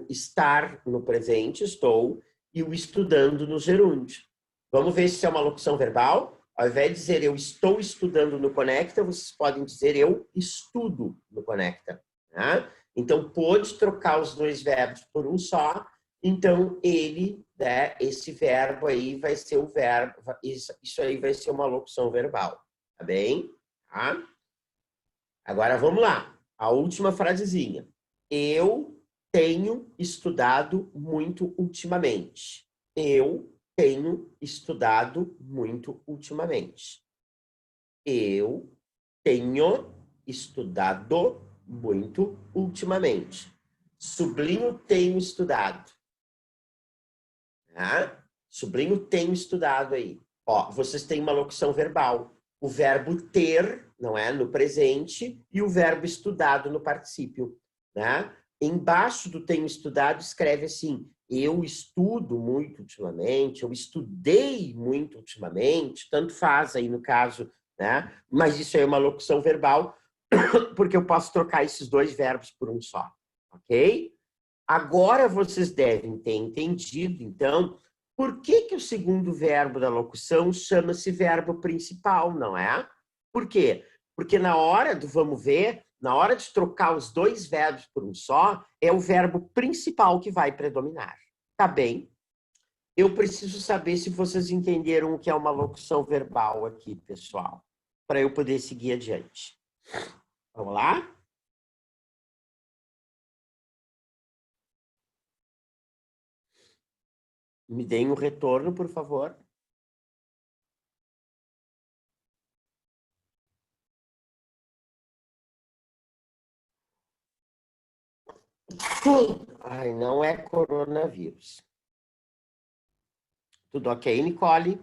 estar no presente, estou, e o estudando no gerúndio. Vamos ver se isso é uma locução verbal? Ao invés de dizer eu estou estudando no Conecta, vocês podem dizer eu estudo no Conecta. Né? Então, pode trocar os dois verbos por um só. Então, ele, né, esse verbo aí vai ser o verbo, isso aí vai ser uma locução verbal. Tá bem? Tá? Agora, vamos lá. A última frasezinha. Eu tenho estudado muito ultimamente. Eu tenho estudado muito ultimamente. Eu tenho estudado muito ultimamente. Sublinho tenho estudado. Tá? Sublinho tenho estudado aí. Ó, vocês têm uma locução verbal. O verbo ter, não é? No presente, e o verbo estudado no particípio. Né? Embaixo do tenho estudado, escreve assim, eu estudo muito ultimamente, eu estudei muito ultimamente, tanto faz aí no caso, né? Mas isso aí é uma locução verbal, porque eu posso trocar esses dois verbos por um só, ok? Agora vocês devem ter entendido, então, por que o segundo verbo da locução chama-se verbo principal, não é? Por quê? Porque na hora do vamos ver, na hora de trocar os dois verbos por um só, é o verbo principal que vai predominar. Tá bem? Eu preciso saber se vocês entenderam o que é uma locução verbal aqui, pessoal, para eu poder seguir adiante. Vamos lá? Me deem um retorno, por favor. Ai, não é coronavírus. Tudo ok, Nicole?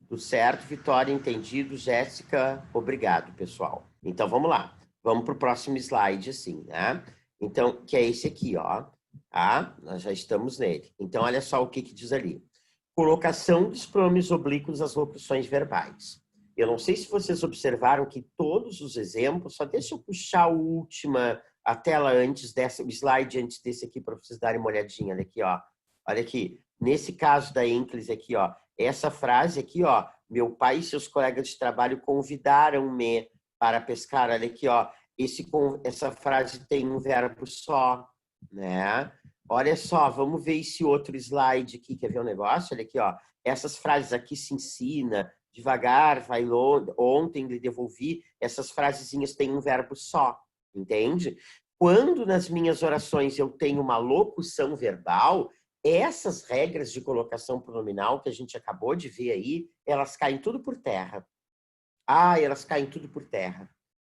Tudo certo, Vitória, entendido. Jéssica, obrigado, pessoal. Então, vamos lá. Vamos para o próximo slide, assim, né? Então, que é esse aqui, ó. Tá? Nós já estamos nele. Então, olha só o que diz ali. Colocação dos pronomes oblíquos às locuções verbais. Eu não sei se vocês observaram que todos os exemplos, só deixa eu puxar a tela antes dessa, o slide antes desse aqui, para vocês darem uma olhadinha. Olha aqui, ó. Olha aqui. Nesse caso da Encles aqui, ó. Essa frase aqui, ó. Meu pai e seus colegas de trabalho convidaram-me para pescar. Olha aqui, ó. Essa frase tem um verbo só, né? Olha só, vamos ver esse outro slide aqui, quer ver um negócio? Olha aqui, ó. Essas frases aqui se ensina, devagar, vai longe, ontem lhe devolvi, essas frasezinhas têm um verbo só, entende? Quando nas minhas orações eu tenho uma locução verbal, essas regras de colocação pronominal que a gente acabou de ver aí, elas caem tudo por terra. Ah, elas caem tudo por terra,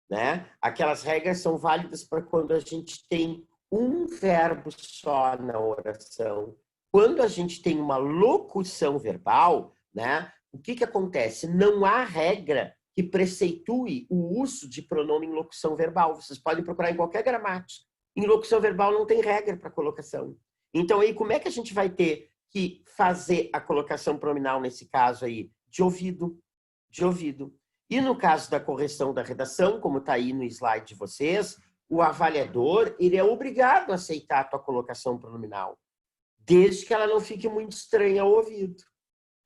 né? Aquelas regras são válidas para quando a gente tem um verbo só na oração. Quando a gente tem uma locução verbal, né? O que acontece? Não há regra que preceitue o uso de pronome em locução verbal. Vocês podem procurar em qualquer gramática. Em locução verbal não tem regra para colocação. Então, aí, como é que a gente vai ter que fazer a colocação pronominal nesse caso aí? De ouvido. De ouvido. E no caso da correção da redação, como está aí no slide de vocês, o avaliador, ele é obrigado a aceitar a tua colocação pronominal, desde que ela não fique muito estranha ao ouvido.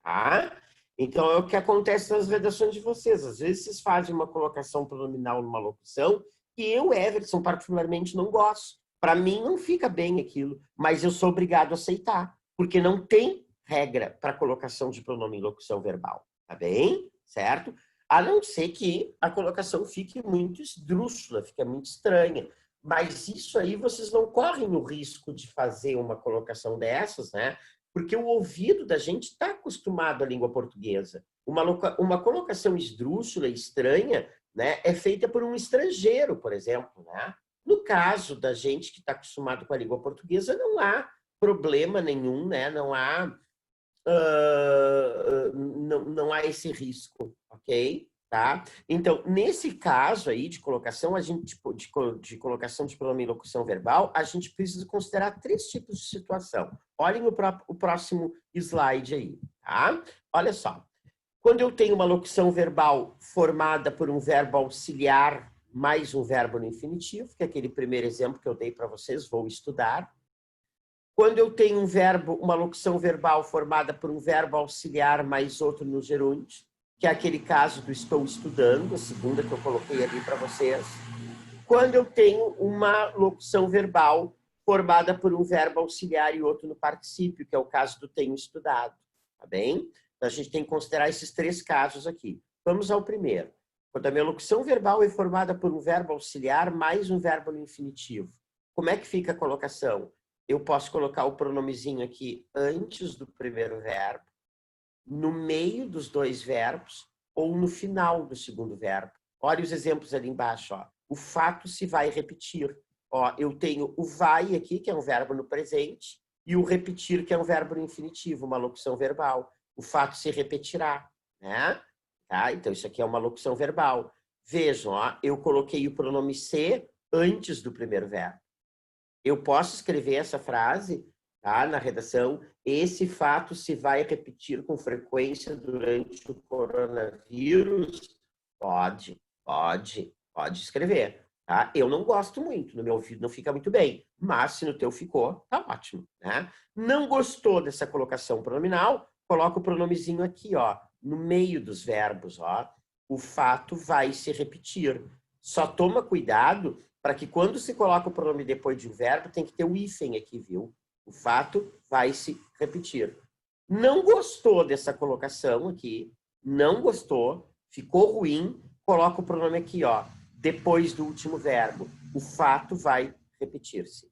Tá? Então, é o que acontece nas redações de vocês. Às vezes, vocês fazem uma colocação pronominal numa locução que eu, Everson, particularmente não gosto. Para mim, não fica bem aquilo, mas eu sou obrigado a aceitar, porque não tem regra para colocação de pronome em locução verbal. Tá bem? Certo? A não ser que a colocação fique muito esdrúxula, fique muito estranha. Mas isso aí vocês não correm o risco de fazer uma colocação dessas, né? Porque o ouvido da gente está acostumado à língua portuguesa. Uma colocação esdrúxula, estranha, né, é feita por um estrangeiro, por exemplo, né? No caso da gente que está acostumado com a língua portuguesa, não há problema nenhum, né? Não há não há esse risco, ok? Tá? Então, nesse caso aí de colocação, de colocação de pronome em locução verbal, a gente precisa considerar 3 tipos de situação. Olhem o próximo slide aí, tá? Olha só. Quando eu tenho uma locução verbal formada por um verbo auxiliar mais um verbo no infinitivo, que é aquele primeiro exemplo que eu dei para vocês, vou estudar. Quando eu tenho uma locução verbal formada por um verbo auxiliar mais outro no gerúndio, que é aquele caso do estou estudando, a segunda que eu coloquei ali para vocês. Quando eu tenho uma locução verbal formada por um verbo auxiliar e outro no particípio, que é o caso do tenho estudado, tá bem? Então, a gente tem que considerar esses 3 casos aqui. Vamos ao primeiro. Quando a minha locução verbal é formada por um verbo auxiliar mais um verbo no infinitivo, como é que fica a colocação? Eu posso colocar o pronomezinho aqui antes do primeiro verbo, no meio dos 2 verbos ou no final do segundo verbo. Olha os exemplos ali embaixo. Ó. O fato se vai repetir. Ó, eu tenho o vai aqui, que é um verbo no presente, e o repetir, que é um verbo no infinitivo, uma locução verbal. O fato se repetirá. Né? Tá? Então, isso aqui é uma locução verbal. Vejam, ó, eu coloquei o pronome se antes do primeiro verbo. Eu posso escrever essa frase, tá, na redação, esse fato se vai repetir com frequência durante o coronavírus? Pode escrever. Tá? Eu não gosto muito, no meu ouvido não fica muito bem, mas se no teu ficou, tá ótimo. Né? Não gostou dessa colocação pronominal? Coloca o pronomezinho aqui, ó, no meio dos verbos. Ó. O fato vai se repetir. Só toma cuidado para que quando se coloca o pronome depois de um verbo, tem que ter o hífen aqui, viu? O fato vai se repetir. Não gostou dessa colocação aqui, não gostou, ficou ruim, coloca o pronome aqui, ó, depois do último verbo. O fato vai repetir-se.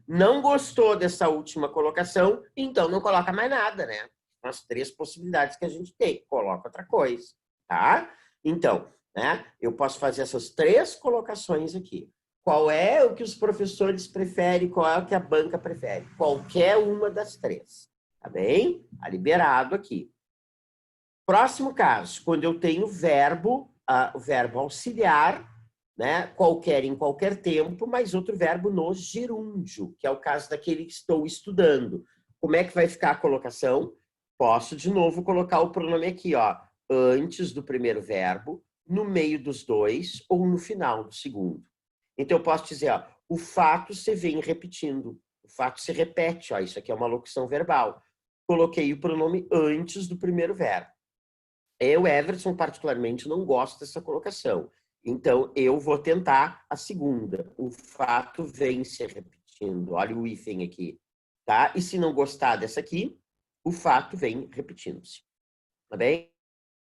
Não gostou dessa última colocação, então não coloca mais nada, né? São as 3 possibilidades que a gente tem. Coloca outra coisa, tá? Então, né, eu posso fazer essas 3 colocações aqui. Qual é o que os professores preferem, qual é o que a banca prefere? Qualquer uma das 3, tá bem? Tá liberado aqui. Próximo caso, quando eu tenho o verbo auxiliar, né, qualquer em qualquer tempo, mais outro verbo no gerúndio, que é o caso daquele que estou estudando. Como é que vai ficar a colocação? Posso, de novo, colocar o pronome aqui, ó, antes do primeiro verbo, no meio dos 2 ou no final do segundo. Então, eu posso dizer, ó, o fato se vem repetindo. O fato se repete, ó, isso aqui é uma locução verbal. Coloquei o pronome antes do primeiro verbo. Eu, Everson, particularmente, não gosto dessa colocação. Então, eu vou tentar a segunda. O fato vem se repetindo. Olha o hífen aqui. Tá? E se não gostar dessa aqui, o fato vem repetindo-se. Tá bem?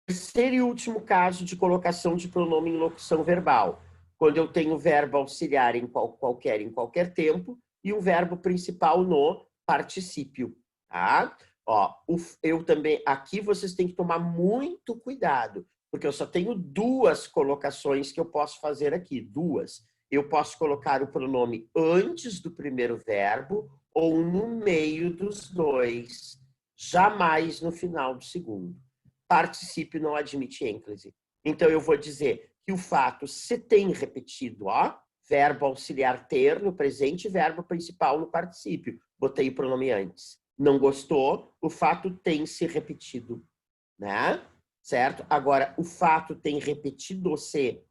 Terceiro e último caso de colocação de pronome em locução verbal. Quando eu tenho verbo auxiliar em qualquer tempo e um verbo principal no particípio, tá? Ó, eu também, aqui vocês têm que tomar muito cuidado, porque eu só tenho 2 colocações que eu posso fazer aqui, 2. Eu posso colocar o pronome antes do primeiro verbo ou no meio dos 2, jamais no final do segundo. Particípio não admite ênclise. Então, eu vou dizer que o fato se tem repetido, ó, verbo auxiliar ter no presente, verbo principal no particípio. Botei o pronome antes. Não gostou, o fato tem se repetido, né? Certo? Agora, o fato tem repetido-se,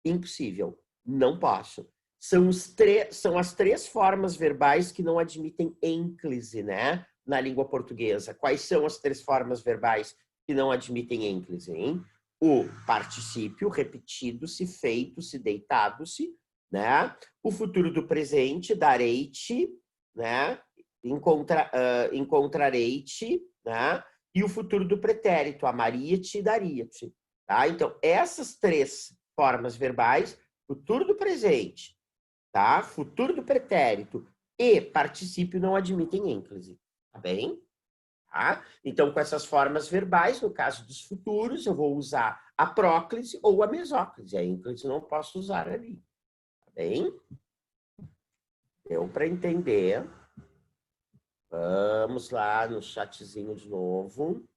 impossível. Não posso. São as 3 formas verbais que não admitem ênclise, né? Na língua portuguesa. Quais são as 3 formas verbais que não admitem ênclise, hein? O particípio, repetido-se, feito-se, deitado-se, né? O futuro do presente, darei-te, né? Encontrarei-te, né? E o futuro do pretérito, amaria-te e daria-te. Tá? Então, essas 3 formas verbais, futuro do presente, tá? Futuro do pretérito e particípio não admitem ênclise, tá bem? Tá? Então, com essas formas verbais, no caso dos futuros, eu vou usar a próclise ou a mesóclise. A ínclise não posso usar ali. Tá bem? Deu para entender? Vamos lá no chatzinho de novo.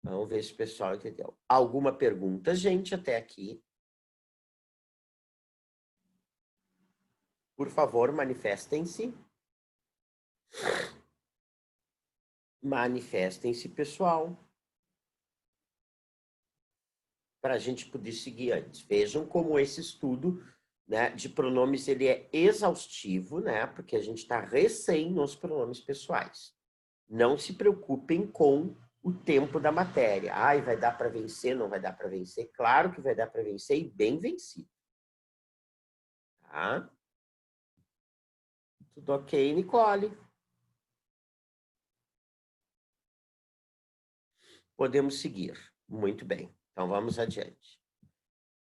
Vamos ver se o pessoal entendeu. Alguma pergunta, gente, até aqui? Por favor, manifestem-se. Manifestem-se, pessoal. Para a gente poder seguir antes. Vejam como esse estudo, né, de pronomes ele é exaustivo, né, porque a gente está recém nos pronomes pessoais. Não se preocupem com o tempo da matéria. Ai, vai dar para vencer, não vai dar para vencer? Claro que vai dar para vencer e bem vencido. Tá? Tudo ok, Nicole? Podemos seguir. Muito bem. Então, vamos adiante.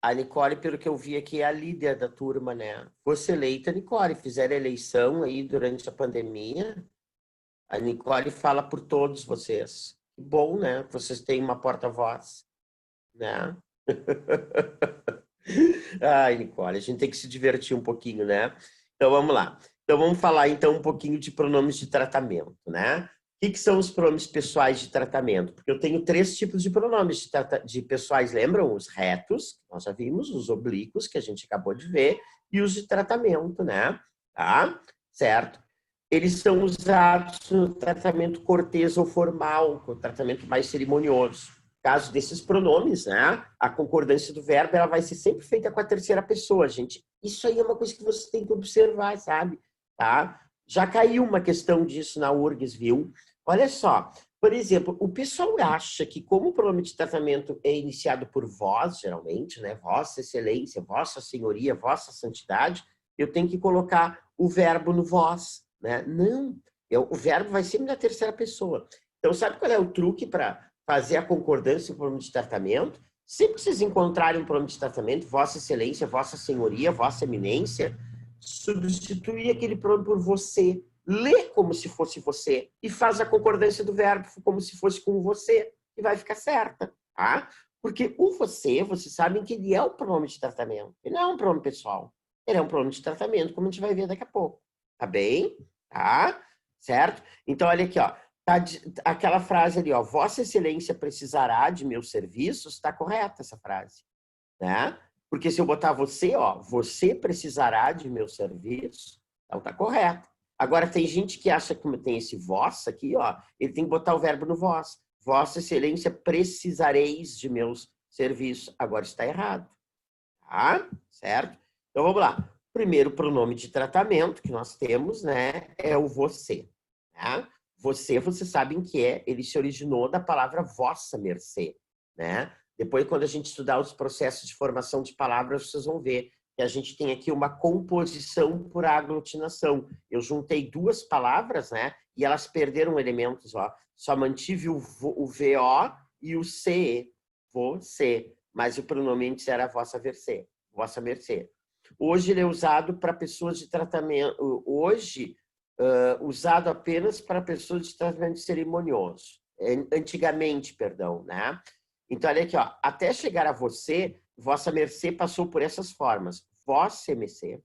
A Nicole, pelo que eu vi aqui, é a líder da turma, né? Fosse eleita, Nicole, fizeram eleição aí durante a pandemia. A Nicole fala por todos vocês. Que bom, né? Vocês têm uma porta-voz, né? Ai, Nicole, a gente tem que se divertir um pouquinho, né? Então, vamos lá. Então, vamos falar, então, um pouquinho de pronomes de tratamento, né? O que são os pronomes pessoais de tratamento? Porque eu tenho 3 tipos de pronomes de pessoais, lembram? Os retos, que nós já vimos, os oblíquos, que a gente acabou de ver, e os de tratamento, né? Tá? Certo? Eles são usados no tratamento cortês ou formal, no tratamento mais cerimonioso. Caso desses pronomes, né? A concordância do verbo ela vai ser sempre feita com a terceira pessoa, gente. Isso aí é uma coisa que você tem que observar, sabe? Tá? Já caiu uma questão disso na URGS, viu? Olha só, por exemplo, o pessoal acha que como o pronome de tratamento é iniciado por vós, geralmente, né? Vossa Excelência, Vossa Senhoria, Vossa Santidade, eu tenho que colocar o verbo no vós, né? Não, o verbo vai sempre na terceira pessoa. Então, sabe qual é o truque para fazer a concordância com o pronome de tratamento? Sempre que vocês encontrarem um pronome de tratamento, Vossa Excelência, Vossa Senhoria, Vossa Eminência, substituir aquele pronome por você. Lê como se fosse você e faz a concordância do verbo como se fosse com você e vai ficar certa, tá? Porque o você, vocês sabem que ele é um pronome de tratamento. Ele não é um pronome pessoal. Ele é um pronome de tratamento, como a gente vai ver daqui a pouco. Tá bem? Tá? Certo? Então, olha aqui, ó. Tá aquela frase ali, ó. Vossa Excelência precisará de meus serviços. Está correta essa frase, né? Porque se eu botar você, ó, você precisará de meus serviços, então tá correto. Agora, tem gente que acha que tem esse vós aqui, ó, ele tem que botar o verbo no vós. Vossa Excelência precisareis de meus serviços. Agora está errado, tá? Certo? Então, vamos lá. Primeiro pronome de tratamento que nós temos, né, é o você. Tá? Você, vocês sabem que ele se originou da palavra vossa mercê, né? Depois, quando a gente estudar os processos de formação de palavras, vocês vão ver que a gente tem aqui uma composição por aglutinação. Eu juntei 2 palavras, né? E elas perderam elementos, ó. Só mantive o VO e o CE, você. Mas o pronome antes era vossa mercê. Hoje ele é usado para pessoas de tratamento. Hoje, usado apenas para pessoas de tratamento cerimonioso. Antigamente, perdão, né? Então, olha aqui, ó. Até chegar a você, vossa mercê passou por essas formas. Vossa mercê,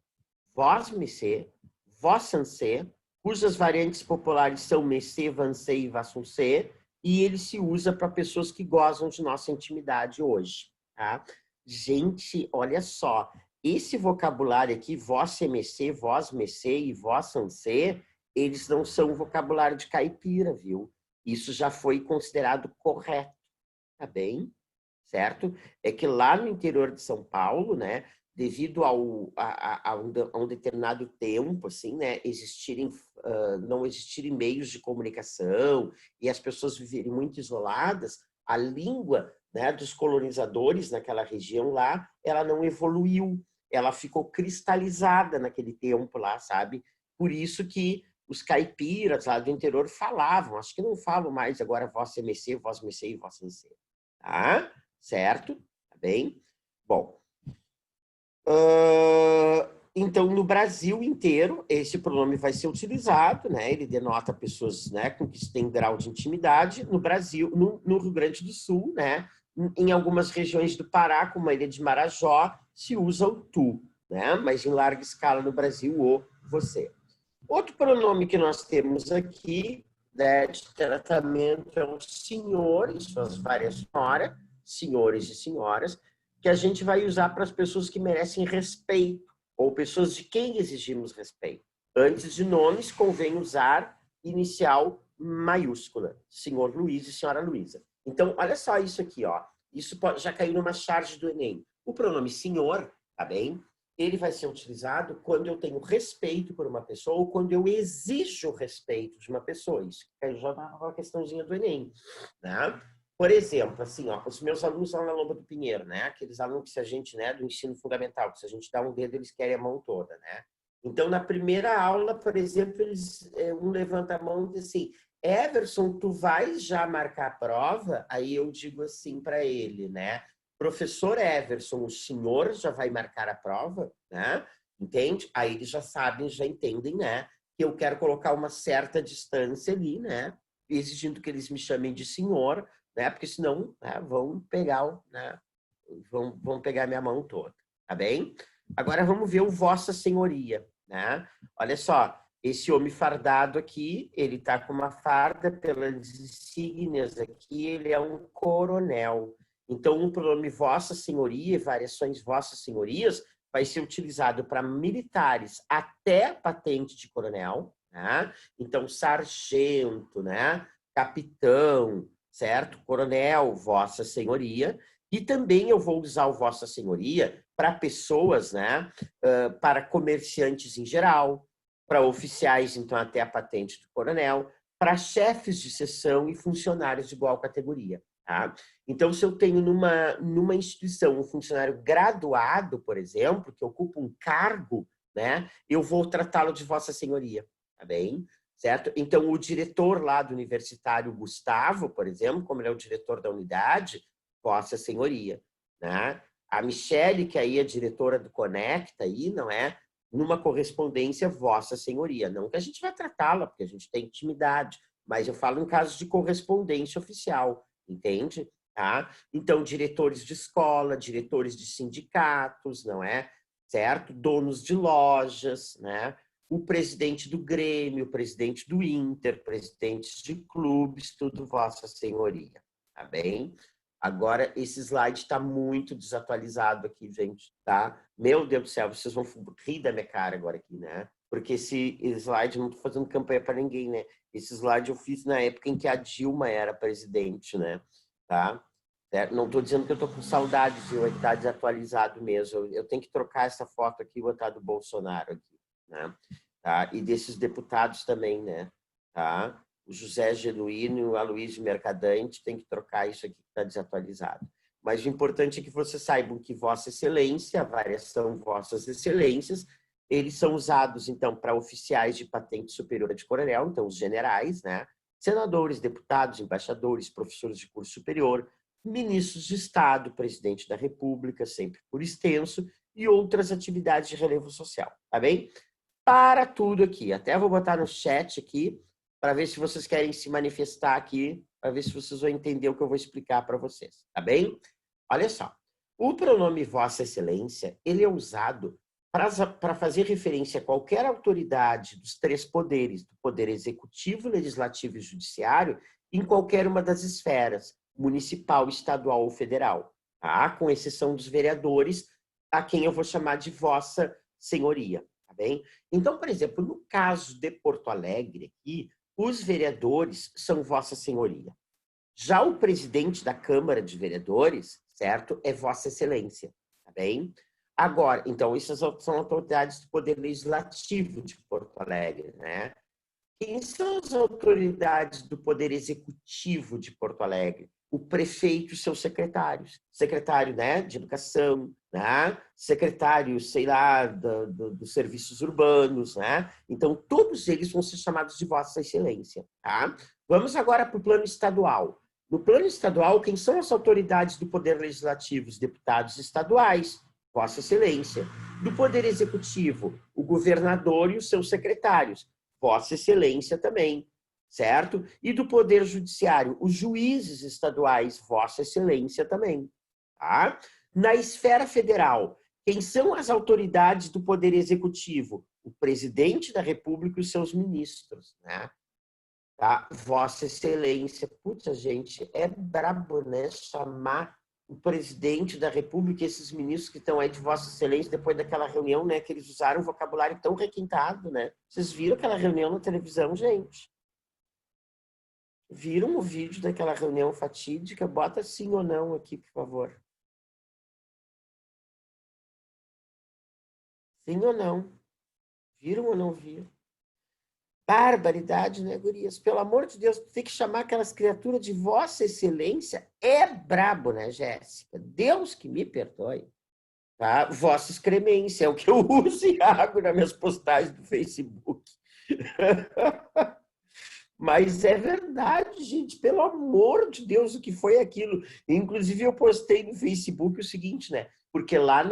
vós mercê, vossancê, cujas variantes populares são mercê, vancê e vassuncê, e ele se usa para pessoas que gozam de nossa intimidade hoje, tá? Gente, olha só, esse vocabulário aqui, vossa mercê, vós mercê e vossancê, eles não são vocabulário de caipira, viu? Isso já foi considerado correto. Tá bem, certo? É que lá no interior de São Paulo, né, devido a um determinado tempo, assim, né, não existirem meios de comunicação e as pessoas viverem muito isoladas, a língua, né, dos colonizadores naquela região lá, ela não evoluiu, ela ficou cristalizada naquele tempo lá, sabe? Por isso que os caipiras lá do interior falavam, acho que não falam mais agora vossa mercê, vós mercê e vossa mercê. Tá? Certo? Tá bem? Bom. Então, no Brasil inteiro, esse pronome vai ser utilizado, né? Ele denota pessoas, né, com que têm grau de intimidade. No Brasil, no Rio Grande do Sul, né? Em algumas regiões do Pará, como a ilha de Marajó, se usa o tu, né? Mas em larga escala no Brasil, o você. Outro pronome que nós temos aqui, né, de tratamento é o senhor, e suas várias senhoras, senhores e senhoras, que a gente vai usar para as pessoas que merecem respeito, ou pessoas de quem exigimos respeito. Antes de nomes, convém usar inicial maiúscula, senhor Luiz e senhora Luísa. Então, olha só isso aqui, ó. Isso já caiu numa charge do Enem. O pronome senhor, tá bem? Ele vai ser utilizado quando eu tenho respeito por uma pessoa ou quando eu exijo respeito de uma pessoa. Isso caiu já na questãozinha do Enem, né? Por exemplo, assim, ó, os meus alunos lá na Lomba do Pinheiro, né? Aqueles alunos que se a gente, né, do ensino fundamental, que se a gente dá um dedo, eles querem a mão toda, né? Então, na primeira aula, por exemplo, um levanta a mão e diz assim, Everson, tu vais já marcar a prova? Aí eu digo assim para ele, né? Professor Everson, o senhor já vai marcar a prova, né? Entende? Aí eles já sabem, já entendem, né? Que eu quero colocar uma certa distância ali, né? Exigindo que eles me chamem de senhor, né? Porque senão, né, vão pegar, né? Vão pegar minha mão toda, tá bem? Agora vamos ver o Vossa Senhoria, né? Olha só, esse homem fardado aqui, ele tá com uma farda pelas insígnias aqui, ele é um coronel. Então, o pronome Vossa Senhoria, variações Vossas Senhorias, vai ser utilizado para militares até patente de coronel, né? Então, sargento, né? Capitão, certo? Coronel, Vossa Senhoria. E também eu vou usar o Vossa Senhoria para pessoas, né? Para comerciantes em geral, para oficiais, então, até a patente do coronel, para chefes de seção e funcionários de igual categoria. Tá? Então, se eu tenho numa instituição um funcionário graduado, por exemplo, que ocupa um cargo, né, eu vou tratá-lo de Vossa Senhoria, tá bem? Certo? Então, o diretor lá do universitário, Gustavo, por exemplo, como ele é o diretor da unidade, Vossa Senhoria, né? A Michele, que aí é diretora do Conecta, aí, não é? Numa correspondência, Vossa Senhoria. Não que a gente vai tratá-la, porque a gente tem intimidade, mas eu falo em casos de correspondência oficial, entende? Tá? Então, diretores de escola, diretores de sindicatos, não é? Certo? Donos de lojas, né? O presidente do Grêmio, o presidente do Inter, presidentes de clubes, tudo Vossa Senhoria, tá bem? Agora, esse slide está muito desatualizado aqui, gente, tá? Meu Deus do céu, vocês vão rir da minha cara agora aqui, né? Porque esse slide, não estou fazendo campanha para ninguém, né? Esse slide eu fiz na época em que a Dilma era presidente, né? Tá? Não estou dizendo que eu estou com saudade de eu estar desatualizado mesmo. Eu tenho que trocar essa foto aqui e botar do Bolsonaro aqui, né? Tá? E desses deputados também, né? Tá? O José Genuíno e o Aloysio Mercadante tem que trocar isso aqui que está desatualizado. Mas o importante é que vocês saibam que Vossa Excelência, a variação Vossas Excelências, eles são usados, então, para oficiais de patente superior de coronel, então, os generais, né? Senadores, deputados, embaixadores, professores de curso superior, ministros de Estado, presidente da República, sempre por extenso, e outras atividades de relevo social, tá bem? Para tudo aqui. Até vou botar no chat aqui, para ver se vocês querem se manifestar aqui, para ver se vocês vão entender o que eu vou explicar para vocês, tá bem? Olha só, o pronome Vossa Excelência, ele é usado para fazer referência a qualquer autoridade dos três poderes, do poder executivo, legislativo e judiciário, em qualquer uma das esferas, municipal, estadual ou federal, tá? Com exceção dos vereadores, a quem eu vou chamar de Vossa Senhoria, tá bem? Então, por exemplo, no caso de Porto Alegre, aqui, os vereadores são Vossa Senhoria. Já o presidente da Câmara de Vereadores, certo, é Vossa Excelência, tá bem? Agora, então, essas são autoridades do Poder Legislativo de Porto Alegre, né? Quem são as autoridades do Poder Executivo de Porto Alegre? O prefeito e seus secretários. Secretário, né, de Educação, né? Secretário, sei lá, dos Serviços Urbanos, né? Então, todos eles vão ser chamados de Vossa Excelência, tá? Vamos agora para o plano estadual. No plano estadual, quem são as autoridades do Poder Legislativo? Os deputados estaduais, Vossa Excelência. Do Poder Executivo, o governador e os seus secretários. Vossa Excelência também, certo? E do Poder Judiciário, os juízes estaduais, Vossa Excelência também. Tá? Na esfera federal, quem são as autoridades do Poder Executivo? O Presidente da República e os seus ministros, né? Tá? Vossa Excelência. Puta, gente, é brabo, né? Chamar o Presidente da República e esses ministros que estão aí de Vossa Excelência depois daquela reunião, né? Que eles usaram um vocabulário tão requintado, né? Vocês viram aquela reunião na televisão, gente? Viram o vídeo daquela reunião fatídica? Bota sim ou não aqui, por favor. Sim ou não? Viram ou não viram? Barbaridade, né, gurias? Pelo amor de Deus, tem que chamar aquelas criaturas de Vossa Excelência. É brabo, né, Jéssica? Deus que me perdoe. Tá? Vossa Excremência é o que eu uso e hago nas minhas postagens do Facebook. Mas é verdade, gente. Pelo amor de Deus, o que foi aquilo? Inclusive, eu postei no Facebook o seguinte, né? Porque lá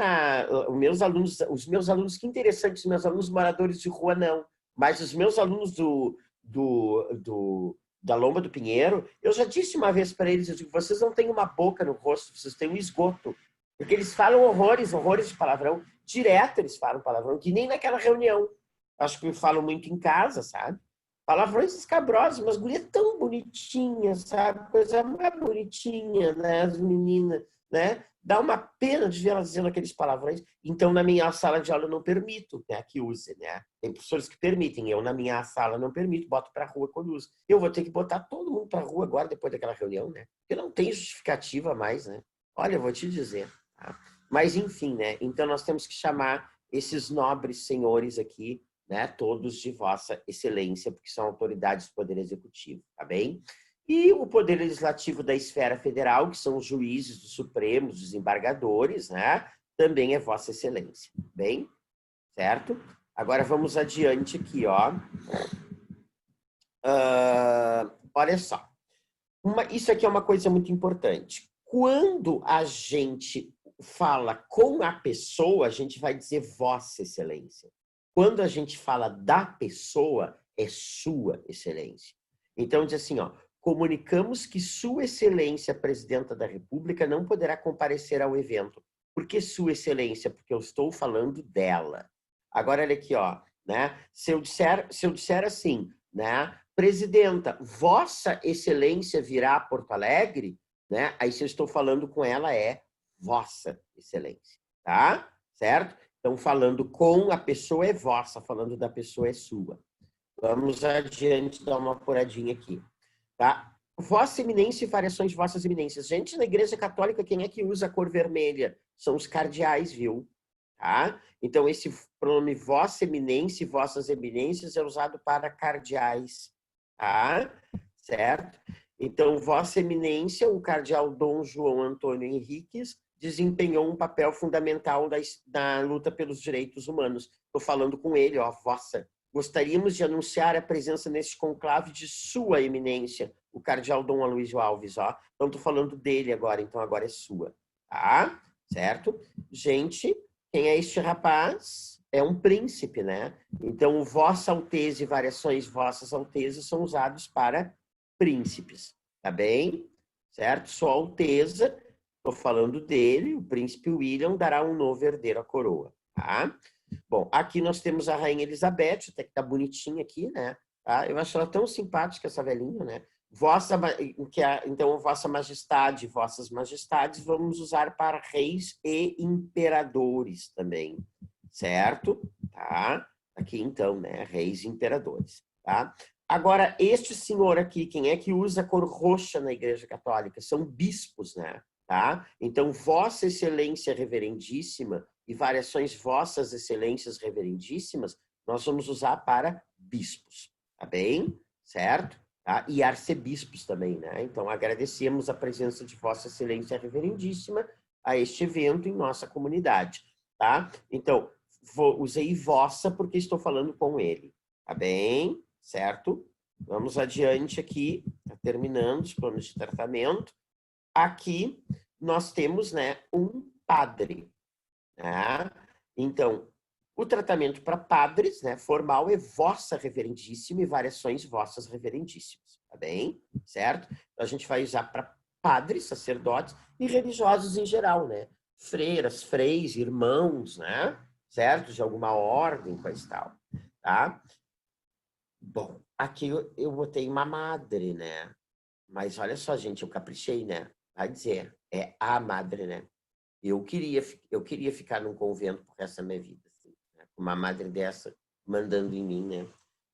os meus alunos, que interessante, os meus alunos moradores de rua, não. Mas os meus alunos da Lomba do Pinheiro, eu já disse uma vez para eles, eu digo, vocês não têm uma boca no rosto, vocês têm um esgoto. Porque eles falam horrores de palavrão. Direto eles falam palavrão, que nem naquela reunião. Acho que falam muito em casa, sabe? Palavrões escabrosos, mas gurias tão bonitinhas, sabe? Coisa mais bonitinha, né? As meninas, né? Dá uma pena de ver elas dizendo aqueles palavrões. Então, na minha sala de aula, eu não permito, né, que use, né? Tem professores que permitem. Eu, na minha sala, não permito. Boto para rua quando uso. Eu vou ter que botar todo mundo para rua agora, depois daquela reunião, né? Porque não tem justificativa mais, né? Olha, eu vou te dizer. Tá? Mas, enfim, né? Então, nós temos que chamar esses nobres senhores aqui, né, todos de Vossa Excelência, porque são autoridades do Poder Executivo, tá bem? E o Poder Legislativo da esfera federal, que são os juízes do Supremo, os desembargadores, né, também é Vossa Excelência, bem? Certo? Agora vamos adiante aqui, ó. Olha só. Isso aqui é uma coisa muito importante. Quando a gente fala com a pessoa, a gente vai dizer Vossa Excelência. Quando a gente fala da pessoa, é Sua Excelência. Então, diz assim, ó, comunicamos que Sua Excelência, Presidenta da República, não poderá comparecer ao evento. Por que Sua Excelência? Porque eu estou falando dela. Agora, olha aqui, ó, né? Se eu disser assim, né? Presidenta, Vossa Excelência virá a Porto Alegre, né? Aí se eu estou falando com ela é Vossa Excelência, tá? Certo? Então, falando com a pessoa é vossa, falando da pessoa é sua. Vamos adiante, dar uma apuradinha aqui. Tá? Vossa Eminência e variações de Vossas Eminências. Gente, na Igreja Católica, quem é que usa a cor vermelha? São os cardeais, viu? Tá? Então, esse pronome Vossa Eminência e Vossas Eminências é usado para cardeais. Tá? Certo? Então, Vossa Eminência, o cardeal Dom João Antônio Henriques, desempenhou um papel fundamental da luta pelos direitos humanos. Estou falando com ele, ó, Vossa. Gostaríamos de anunciar a presença neste conclave de Sua Eminência, o cardeal Dom Aloysio Alves, ó. Então, estou falando dele agora, então agora é sua. Tá? Certo? Gente, quem é este rapaz? É um príncipe, né? Então, Vossa Alteza e variações Vossas Altezas são usados para príncipes, tá bem? Certo? Sua Alteza, estou falando dele, o príncipe William dará um novo herdeiro à coroa, tá? Bom, aqui nós temos a rainha Elizabeth, até que tá bonitinha aqui, né? Tá? Eu acho ela tão simpática, essa velhinha, né? Então, Vossa Majestade, Vossas Majestades, vamos usar para reis e imperadores também, certo? Tá? Aqui, então, né? Reis e imperadores, tá? Agora, este senhor aqui, quem é que usa a cor roxa na Igreja Católica? São bispos, né? Tá? Então, Vossa Excelência Reverendíssima e variações Vossas Excelências Reverendíssimas, nós vamos usar para bispos, tá bem? Certo? Tá? E arcebispos também, né? Então, agradecemos a presença de Vossa Excelência Reverendíssima a este evento em nossa comunidade, tá? Então, usei vossa porque estou falando com ele, tá bem? Certo? Vamos adiante aqui, tá terminando os planos de tratamento. Aqui nós temos, né, um padre, né? Então, o tratamento para padres, né, formal, é vossa reverendíssima e variações vossas reverendíssimas, tá bem? Certo? Então, a gente vai usar para padres, sacerdotes e religiosos em geral, né? Freiras, freis, irmãos, né? Certo? De alguma ordem, coisa e tal, tá? Bom, aqui eu botei uma madre, né? Mas olha só, gente, eu caprichei, né? Vai dizer, é a madre, né? Eu queria ficar num convento por resto da minha vida, assim, né? Com uma madre dessa mandando em mim, né?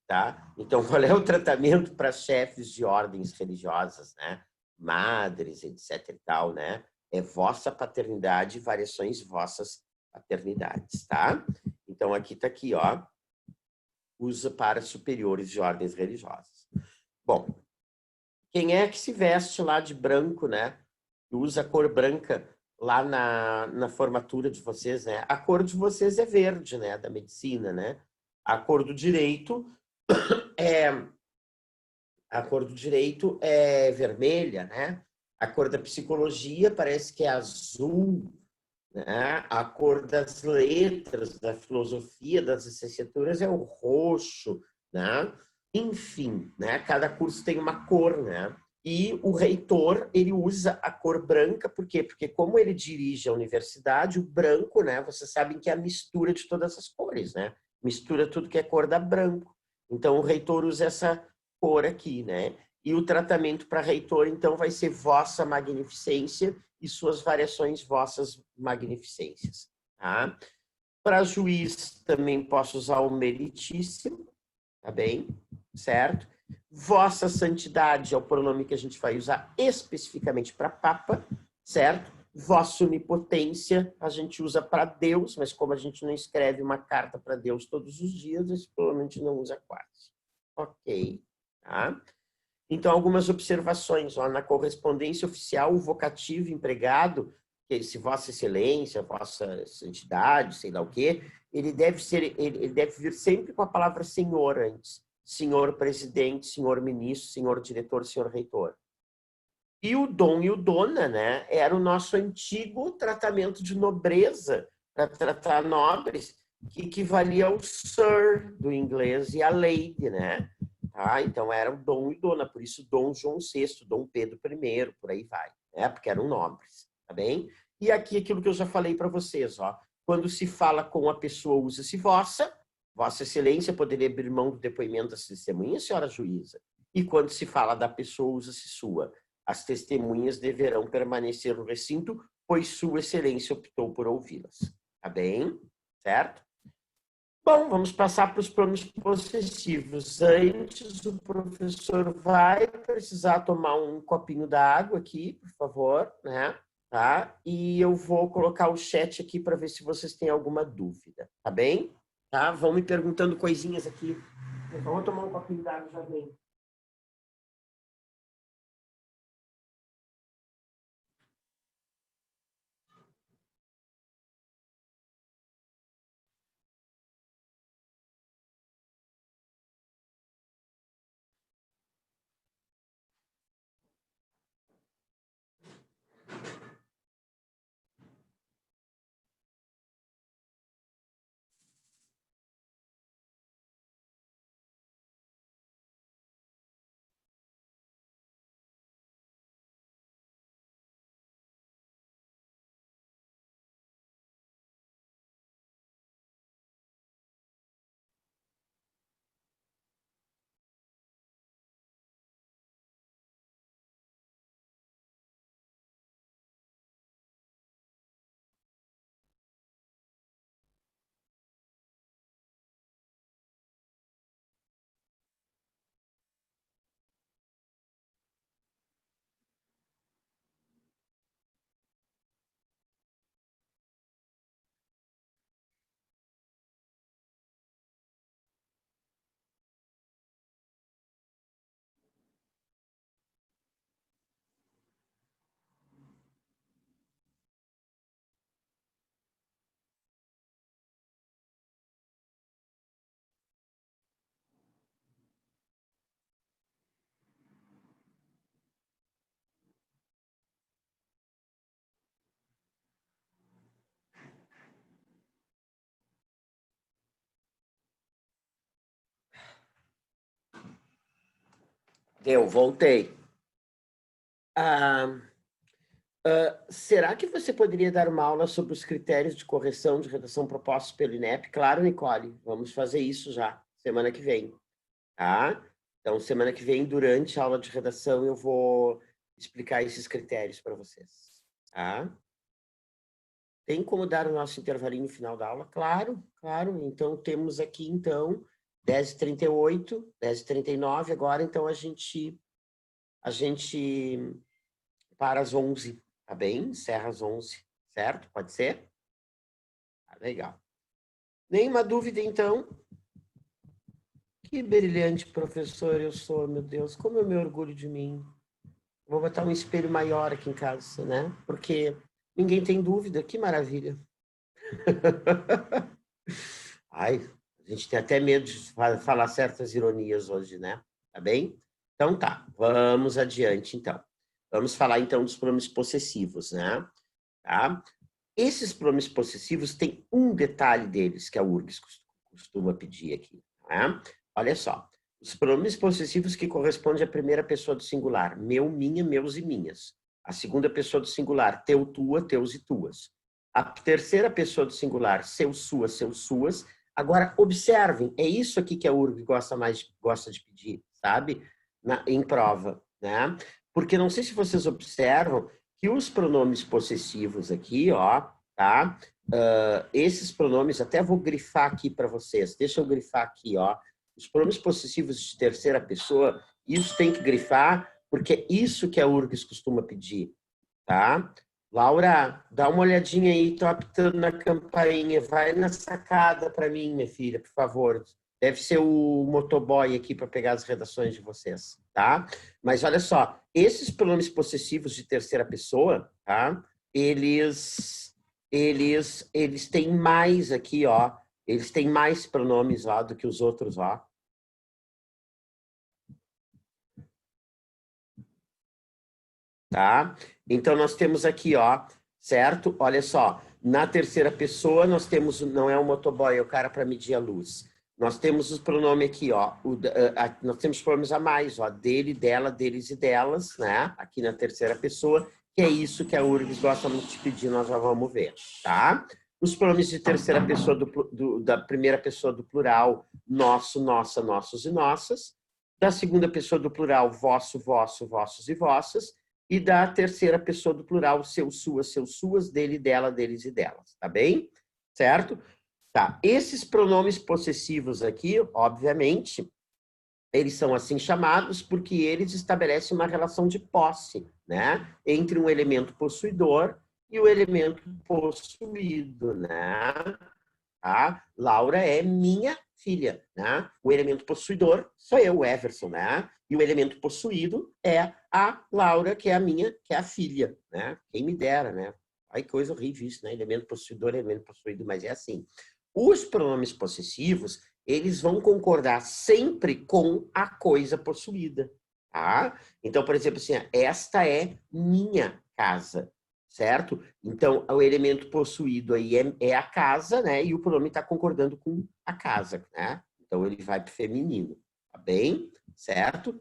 Tá? Então, qual é o tratamento para chefes de ordens religiosas, né? Madres, etc e tal, né? É vossa paternidade e variações vossas paternidades, tá? Então, aqui tá aqui, ó. Usa para superiores de ordens religiosas. Bom, quem é que se veste lá de branco, né? Usa a cor branca lá na formatura de vocês, né? A cor de vocês é verde, né? Da medicina, né? A cor do direito é a cor do direito é vermelha, né? A cor da psicologia parece que é azul, né? A cor das letras, da filosofia, das licenciaturas é o roxo, né? Enfim, né? Cada curso tem uma cor, né? E o reitor, ele usa a cor branca, por quê? Porque como ele dirige a universidade, o branco, né? Vocês sabem que é a mistura de todas as cores, né? Mistura tudo que é cor dá branco. Então, o reitor usa essa cor aqui, né? E o tratamento para reitor, então, vai ser vossa magnificência e suas variações vossas magnificências, tá? Para juiz, também posso usar o meritíssimo, tá bem? Certo? Vossa santidade é o pronome que a gente vai usar especificamente para papa, certo? Vossa onipotência a gente usa para Deus, mas como a gente não escreve uma carta para Deus todos os dias, esse pronome a gente não usa quase. Ok, tá? Então, algumas observações. Ó, na correspondência oficial, o vocativo empregado, que é esse Vossa Excelência, Vossa Santidade, sei lá o quê, ele deve vir sempre com a palavra senhor antes. Senhor presidente, senhor ministro, senhor diretor, senhor reitor. E o dom e o dona, né, era o nosso antigo tratamento de nobreza para tratar nobres, que equivalia ao sir do inglês e a lady, né? Tá? Então era o dom e dona, por isso Dom João VI, Dom Pedro I, por aí vai, né? Porque eram nobres, tá bem? E aqui aquilo que eu já falei para vocês, ó, quando se fala com a pessoa, usa-se vossa, Vossa Excelência poderia abrir mão do depoimento das testemunhas, senhora juíza. E quando se fala da pessoa, usa-se sua. As testemunhas deverão permanecer no recinto, pois Sua Excelência optou por ouvi-las. Tá bem? Certo? Bom, vamos passar para os pronomes possessivos. Antes, o professor vai precisar tomar um copinho d'água aqui, por favor, né? Tá? E eu vou colocar o chat aqui para ver se vocês têm alguma dúvida. Tá bem? Tá? Vão me perguntando coisinhas aqui. Então, vou tomar um copinho d'água já vem. Voltei. Será que você poderia dar uma aula sobre os critérios de correção de redação propostos pelo INEP? Claro, Nicole, vamos fazer isso já, semana que vem, tá? Então, semana que vem, durante a aula de redação, eu vou explicar esses critérios para vocês, tá? Tem como dar o nosso intervalinho no final da aula? Claro, claro. Então, temos aqui, então, 10h38, 10h39 agora, então a gente para às 11, tá bem? Encerra às 11, certo? Pode ser? Tá, legal. Nenhuma dúvida, então? Que brilhante professor eu sou, meu Deus, como eu me orgulho de mim. Vou botar um espelho maior aqui em casa, né? Porque ninguém tem dúvida, que maravilha. Ai, a gente tem até medo de falar certas ironias hoje, né? Tá bem? Então tá, vamos adiante, então. Vamos falar, então, dos pronomes possessivos, né? Tá? Esses pronomes possessivos têm um detalhe deles, que a URGS costuma pedir aqui, tá? Olha só, os pronomes possessivos que correspondem à primeira pessoa do singular, meu, minha, meus e minhas. A segunda pessoa do singular, teu, tua, teus e tuas. A terceira pessoa do singular, seu, suas, seus, suas. Agora, observem, é isso aqui que a URG gosta de pedir, sabe? Em prova, né? Porque não sei se vocês observam que os pronomes possessivos aqui, ó, tá? Esses pronomes, até vou grifar aqui para vocês. Deixa eu grifar aqui, ó. Os pronomes possessivos de terceira pessoa, isso tem que grifar, porque é isso que a URGS costuma pedir, tá? Laura, dá uma olhadinha aí, tô apitando na campainha. Vai na sacada para mim, minha filha, por favor. Deve ser o motoboy aqui para pegar as redações de vocês, tá? Mas olha só, esses pronomes possessivos de terceira pessoa, tá? Eles têm mais aqui, ó. Eles têm mais pronomes, ó, do que os outros, ó. Tá? Então, nós temos aqui, ó, certo? Olha só, na terceira pessoa, nós temos, não é o motoboy, é o cara para medir a luz. Nós temos os pronomes aqui, ó, nós temos pronomes a mais, ó, dele, dela, deles e delas, né? Aqui na terceira pessoa, que é isso que a URGS gosta muito de pedir, nós já vamos ver, tá? Os pronomes de terceira pessoa da primeira pessoa do plural, nosso, nossa, nossos e nossas. Da segunda pessoa do plural, vosso, vosso, vossos e vossas. E da terceira pessoa do plural, seus, suas, dele, dela, deles e delas, tá bem? Certo? Tá. Esses pronomes possessivos aqui, obviamente, eles são assim chamados porque eles estabelecem uma relação de posse, né? Entre um elemento possuidor e o elemento possuído, né? Tá? Laura é minha filha, né? O elemento possuidor sou eu, o Everson, né? E o elemento possuído é a Laura, que é a minha, que é a filha, né? Quem me dera, né? Ai, coisa horrível isso, né? Elemento possuidor, elemento possuído, mas é assim. Os pronomes possessivos, eles vão concordar sempre com a coisa possuída, tá? Então, por exemplo, assim, esta é minha casa, certo? Então, o elemento possuído aí é a casa, né? E o pronome está concordando com a casa, né? Então, ele vai para o feminino, tá bem? Certo?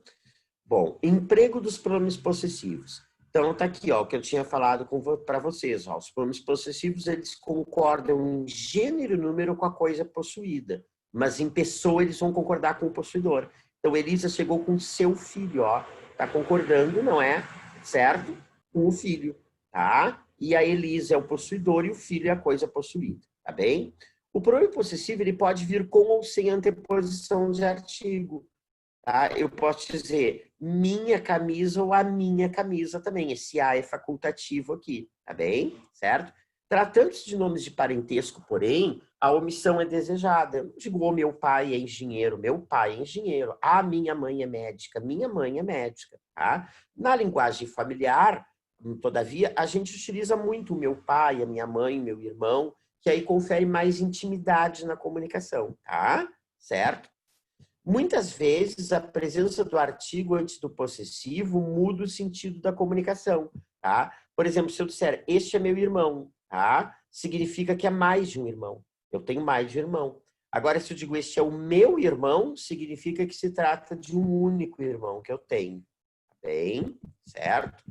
Bom, emprego dos pronomes possessivos. Então, tá aqui, ó, o que eu tinha falado para vocês, ó. Os pronomes possessivos, eles concordam em gênero e número com a coisa possuída, mas em pessoa eles vão concordar com o possuidor. Então, Elisa chegou com seu filho, ó. Tá concordando, não é? Certo? Com o filho. Tá? E a Elisa é o possuidor e o filho é a coisa possuída, tá bem? O pronome possessivo, ele pode vir com ou sem anteposição de artigo, tá? Eu posso dizer minha camisa ou a minha camisa também, esse a é facultativo aqui, tá bem? Certo? Tratando-se de nomes de parentesco, porém, a omissão é desejada. Eu não digo o meu pai é engenheiro, meu pai é engenheiro, a minha mãe é médica, minha mãe é médica, tá? Na linguagem familiar, todavia, a gente utiliza muito o meu pai, a minha mãe, meu irmão, que aí confere mais intimidade na comunicação, tá? Certo? Muitas vezes, a presença do artigo antes do possessivo muda o sentido da comunicação, tá? Por exemplo, se eu disser, este é meu irmão, tá? Significa que é mais de um irmão. Eu tenho mais de um irmão. Agora, se eu digo este é o meu irmão, significa que se trata de um único irmão que eu tenho. Tá bem? Certo?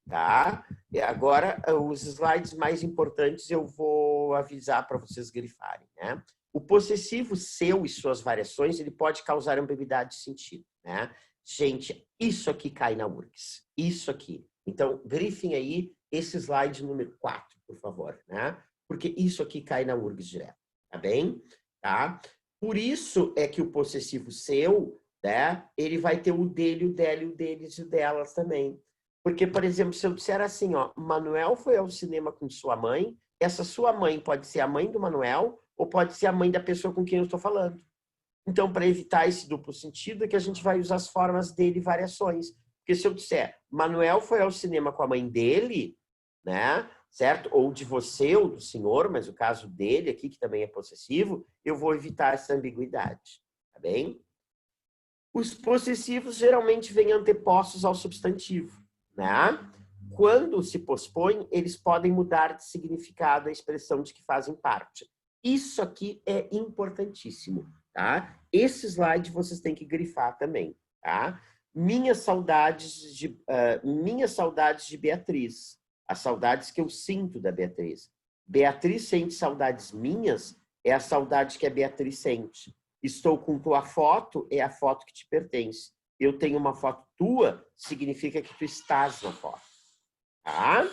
Tá? E agora, os slides mais importantes eu vou avisar para vocês grifarem, né? O possessivo seu e suas variações, ele pode causar ambiguidade de sentido, né? Gente, isso aqui cai na URGS. Isso aqui. Então, grifem aí esse slide número 4, por favor, né? Porque isso aqui cai na URGS direto, tá bem? Tá? Por isso é que o possessivo seu, né? Ele vai ter o dele, o dela, o deles e o delas também. Porque, por exemplo, se eu disser assim, ó, Manuel foi ao cinema com sua mãe, essa sua mãe pode ser a mãe do Manuel ou pode ser a mãe da pessoa com quem eu estou falando. Então, para evitar esse duplo sentido, é que a gente vai usar as formas dele e variações. Porque se eu disser, Manuel foi ao cinema com a mãe dele, né, certo? Ou de você ou do senhor, mas o caso dele aqui, que também é possessivo, eu vou evitar essa ambiguidade, tá bem? Os possessivos geralmente vêm antepostos ao substantivo, né? Quando se pospõem, eles podem mudar de significado a expressão de que fazem parte. Isso aqui é importantíssimo, tá? Esse slide vocês têm que grifar também, tá? Minhas saudades de Beatriz. As saudades que eu sinto da Beatriz. Beatriz sente saudades minhas, é a saudade que a Beatriz sente. Estou com tua foto, é a foto que te pertence. Eu tenho uma foto tua, significa que tu estás na foto. Tá?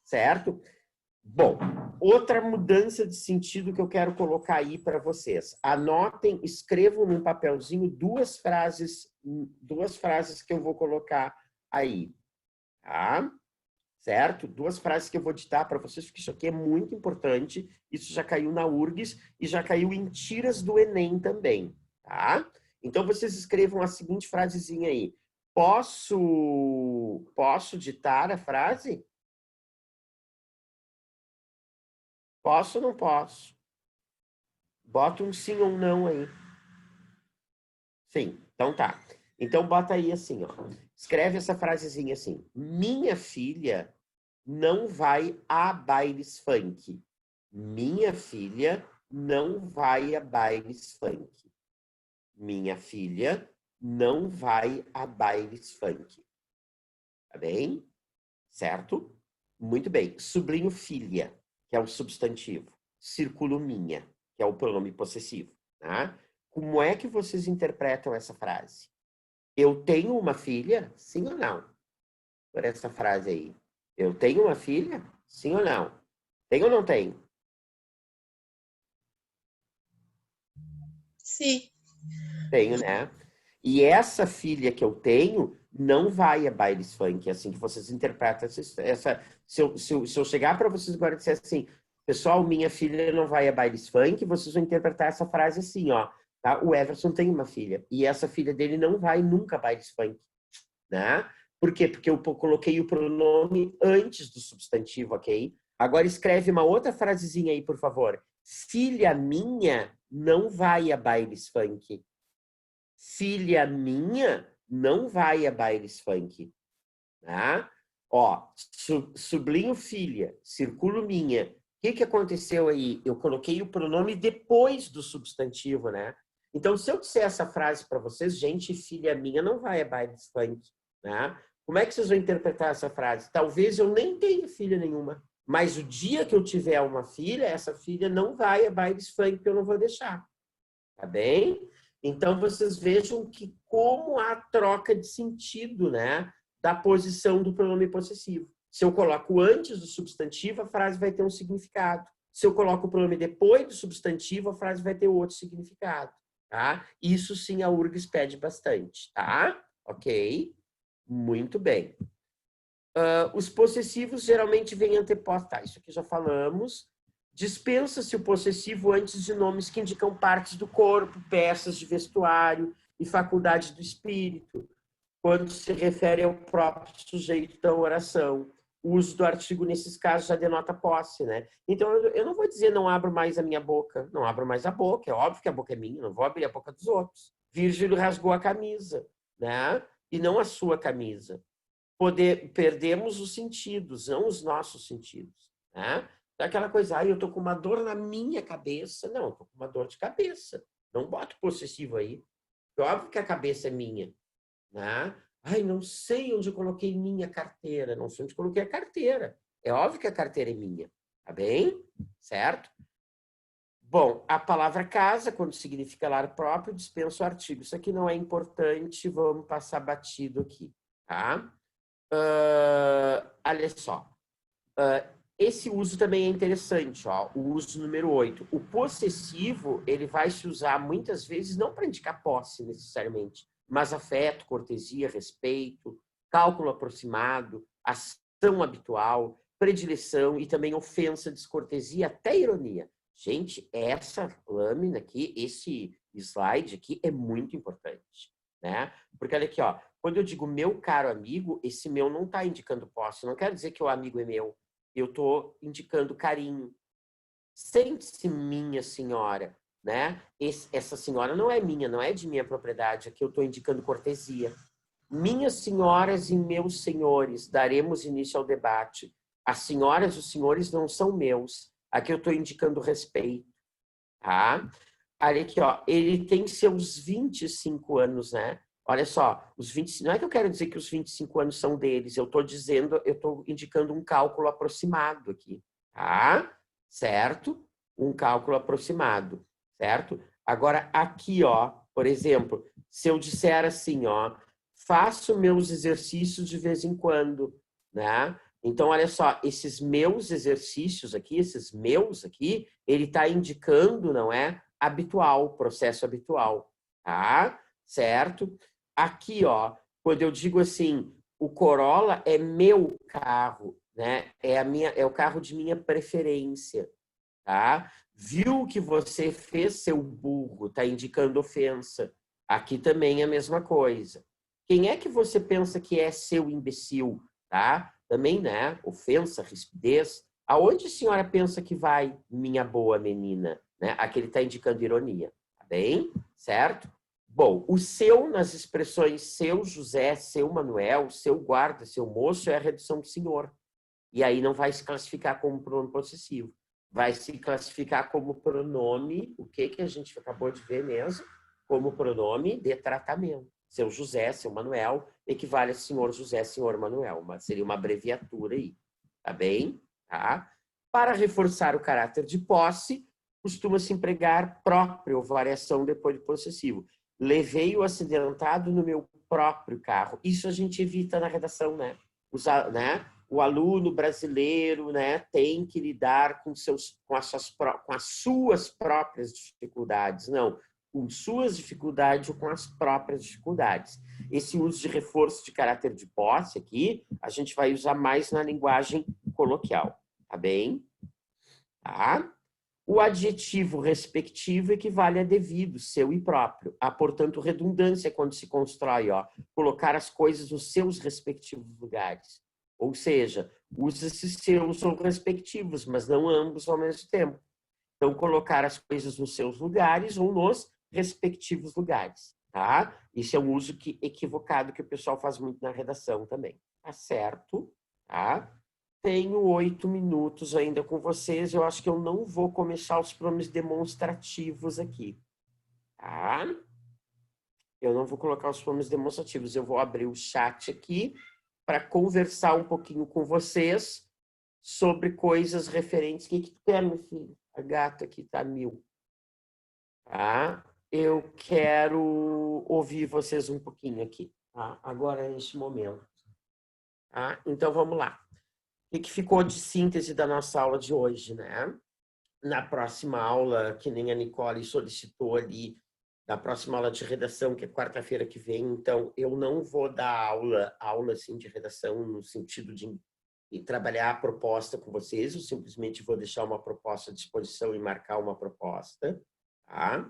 Certo? Bom, outra mudança de sentido que eu quero colocar aí para vocês. Anotem, escrevam num papelzinho duas frases que eu vou colocar aí. Tá? Certo? Duas frases que eu vou ditar para vocês, porque isso aqui é muito importante. Isso já caiu na URGS e já caiu em tiras do Enem também, tá? Então, vocês escrevam a seguinte frasezinha aí. Posso ditar a frase? Posso ou não posso? Bota um sim ou um não aí. Sim, então tá. Então, bota aí assim, ó. Escreve essa frasezinha assim. Minha filha não vai a bailes funk. Minha filha não vai a bailes funk. Minha filha não vai a bailes funk. Tá bem? Certo? Muito bem. Sublinho filha, que é o substantivo. Circulo minha, que é o pronome possessivo. Tá? Como é que vocês interpretam essa frase? Eu tenho uma filha? Sim ou não? Por essa frase aí. Eu tenho uma filha? Sim ou não? Tem ou não tem? Sim. Tenho, né? E essa filha que eu tenho não vai a bailes funk, assim que vocês interpretam essa. Se eu chegar para vocês agora e disser assim, pessoal, minha filha não vai a bailes funk, vocês vão interpretar essa frase assim, ó. Tá? O Everson tem uma filha e essa filha dele não vai nunca a bailes funk, né? Por quê? Porque eu coloquei o pronome antes do substantivo, ok? Agora escreve uma outra frasezinha aí, por favor. Filha minha não vai a bailes funk. Filha minha não vai a bailes funk. Tá? Ó, sublinho filha, circulo minha. O que aconteceu aí? Eu coloquei o pronome depois do substantivo, né? Então, se eu disser essa frase para vocês, gente, filha minha não vai a bailes funk, né? Como é que vocês vão interpretar essa frase? Talvez eu nem tenha filha nenhuma, mas o dia que eu tiver uma filha, essa filha não vai a bailes funk, que eu não vou deixar. Tá bem? Então, vocês vejam que como há troca de sentido, né? Da posição do pronome possessivo. Se eu coloco antes do substantivo, a frase vai ter um significado. Se eu coloco o pronome depois do substantivo, a frase vai ter outro significado. Tá? Isso sim a URGS pede bastante. Tá? Ok? Muito bem. Os possessivos geralmente vêm antepostos. Tá, isso aqui já falamos. Dispensa-se o possessivo antes de nomes que indicam partes do corpo, peças de vestuário e faculdades do espírito, quando se refere ao próprio sujeito da oração. O uso do artigo, nesses casos, já denota posse, né? Então, eu não vou dizer não abro mais a minha boca. Não abro mais a boca. É óbvio que a boca é minha, não vou abrir a boca dos outros. Virgílio rasgou a camisa, né? E não a sua camisa. Perdemos os sentidos, não os nossos sentidos, né? Aquela coisa, eu tô com uma dor na minha cabeça. Não, eu tô com uma dor de cabeça. Não bota o possessivo aí. É óbvio que a cabeça é minha, né? Ai, não sei onde eu coloquei minha carteira. Não sei onde coloquei a carteira. É óbvio que a carteira é minha. Tá bem? Certo? Bom, a palavra casa, quando significa lar próprio, dispensa o artigo. Isso aqui não é importante, vamos passar batido aqui, tá? Olha só. Esse uso também é interessante, ó, o uso número 8. O possessivo, ele vai se usar muitas vezes não para indicar posse necessariamente, mas afeto, cortesia, respeito, cálculo aproximado, ação habitual, predileção e também ofensa, descortesia, até ironia. Gente, essa lâmina aqui, esse slide aqui é muito importante, né? Porque olha aqui, ó, quando eu digo meu caro amigo, esse meu não está indicando posse, não quero dizer que o amigo é meu. Eu estou indicando carinho. Sente-se minha senhora, né? Essa senhora não é minha, não é de minha propriedade. Aqui eu estou indicando cortesia. Minhas senhoras e meus senhores, daremos início ao debate. As senhoras e os senhores não são meus. Aqui eu estou indicando respeito, tá? Olha aqui, ó, ele tem seus 25 anos, né? Olha só, os 20, não é que eu quero dizer que os 25 anos são deles, eu estou indicando um cálculo aproximado aqui, tá? Certo? Um cálculo aproximado, certo? Agora, aqui, ó, por exemplo, se eu disser assim, ó, faço meus exercícios de vez em quando, né? Então, olha só, esses meus exercícios aqui, ele está indicando, não é? Habitual, processo habitual, tá? Certo? Aqui, ó, quando eu digo assim, o Corolla é meu carro, né? É o carro de minha preferência, tá? Viu que você fez, seu burro, tá indicando ofensa. Aqui também é a mesma coisa. Quem é que você pensa que é seu imbecil, tá? Também, né? Ofensa, rispidez. Aonde a senhora pensa que vai, minha boa menina? Né? Aqui ele está indicando ironia, tá bem? Certo? Bom, o seu nas expressões seu José, seu Manuel, seu guarda, seu moço é a redução do senhor. E aí não vai se classificar como pronome possessivo. Vai se classificar como pronome, o que a gente acabou de ver mesmo? Como pronome de tratamento. Seu José, seu Manuel, equivale a senhor José, senhor Manuel. Mas seria uma abreviatura aí. Tá bem? Tá? Para reforçar o caráter de posse, costuma-se empregar próprio ou variação depois de possessivo. Levei o acidentado no meu próprio carro. Isso a gente evita na redação, né? Usar, né? O aluno brasileiro, né, tem que lidar com as suas próprias dificuldades. Não, com suas dificuldades ou com as próprias dificuldades. Esse uso de reforço de caráter de posse aqui, a gente vai usar mais na linguagem coloquial. Tá bem? Tá? O adjetivo respectivo equivale a devido, seu e próprio. Há, portanto, redundância quando se constrói, ó, colocar as coisas nos seus respectivos lugares. Ou seja, usa-se seus ou respectivos, mas não ambos ao mesmo tempo. Então, colocar as coisas nos seus lugares ou nos respectivos lugares. Tá? Isso é um uso equivocado que o pessoal faz muito na redação também. Tá certo? Tá? Tenho 8 minutos ainda com vocês. Eu acho que eu não vou começar os pronomes demonstrativos aqui. Tá? Eu não vou colocar os pronomes demonstrativos. Eu vou abrir o chat aqui para conversar um pouquinho com vocês sobre coisas referentes. O que tu quer, meu filho? A gata aqui tá 1000. Tá? Eu quero ouvir vocês um pouquinho aqui. Tá? Agora, neste momento. Tá? Então, vamos lá. O que ficou de síntese da nossa aula de hoje, né? Na próxima aula, que nem a Nicole solicitou ali, na próxima aula de redação, que é quarta-feira que vem, então eu não vou dar aula assim, de redação no sentido de trabalhar a proposta com vocês, eu simplesmente vou deixar uma proposta à disposição e marcar uma proposta, tá?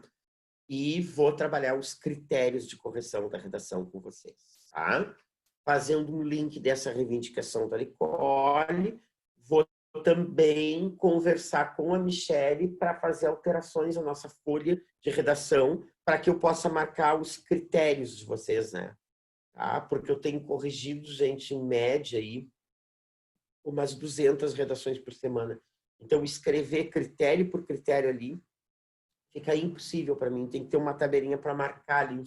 E vou trabalhar os critérios de correção da redação com vocês, tá? Fazendo um link dessa reivindicação da Nicole, vou também conversar com a Michele para fazer alterações na nossa folha de redação, para que eu possa marcar os critérios de vocês, né? Tá? Porque eu tenho corrigido, gente, em média, aí, umas 200 redações por semana. Então, escrever critério por critério ali fica impossível para mim. Tem que ter uma tabelinha para marcar ali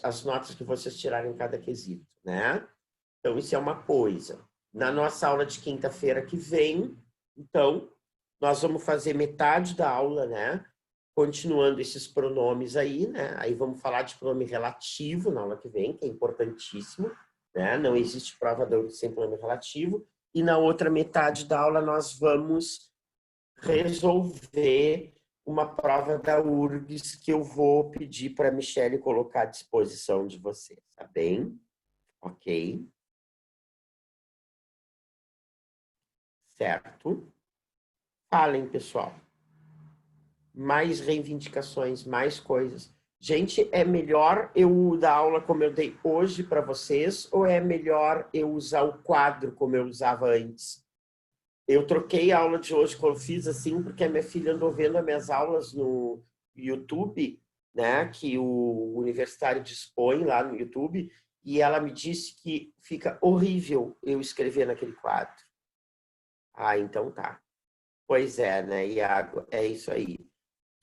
as notas que vocês tirarem em cada quesito, né? Então, isso é uma coisa. Na nossa aula de quinta-feira que vem, então, nós vamos fazer metade da aula, né? Continuando esses pronomes aí, né? Aí vamos falar de pronome relativo na aula que vem, que é importantíssimo, né? Não existe prova da URGS sem pronome relativo. E na outra metade da aula nós vamos resolver uma prova da URGS que eu vou pedir para a Michelle colocar à disposição de vocês, tá bem? Ok? Certo? Falem, pessoal. Mais reivindicações, mais coisas. Gente, é melhor eu dar aula como eu dei hoje para vocês ou é melhor eu usar o quadro como eu usava antes? Eu troquei a aula de hoje que eu fiz assim porque a minha filha andou vendo as minhas aulas no YouTube, né, que o universitário dispõe lá no YouTube, e ela me disse que fica horrível eu escrever naquele quadro. Ah, então tá. Pois é, né, Iago? É isso aí.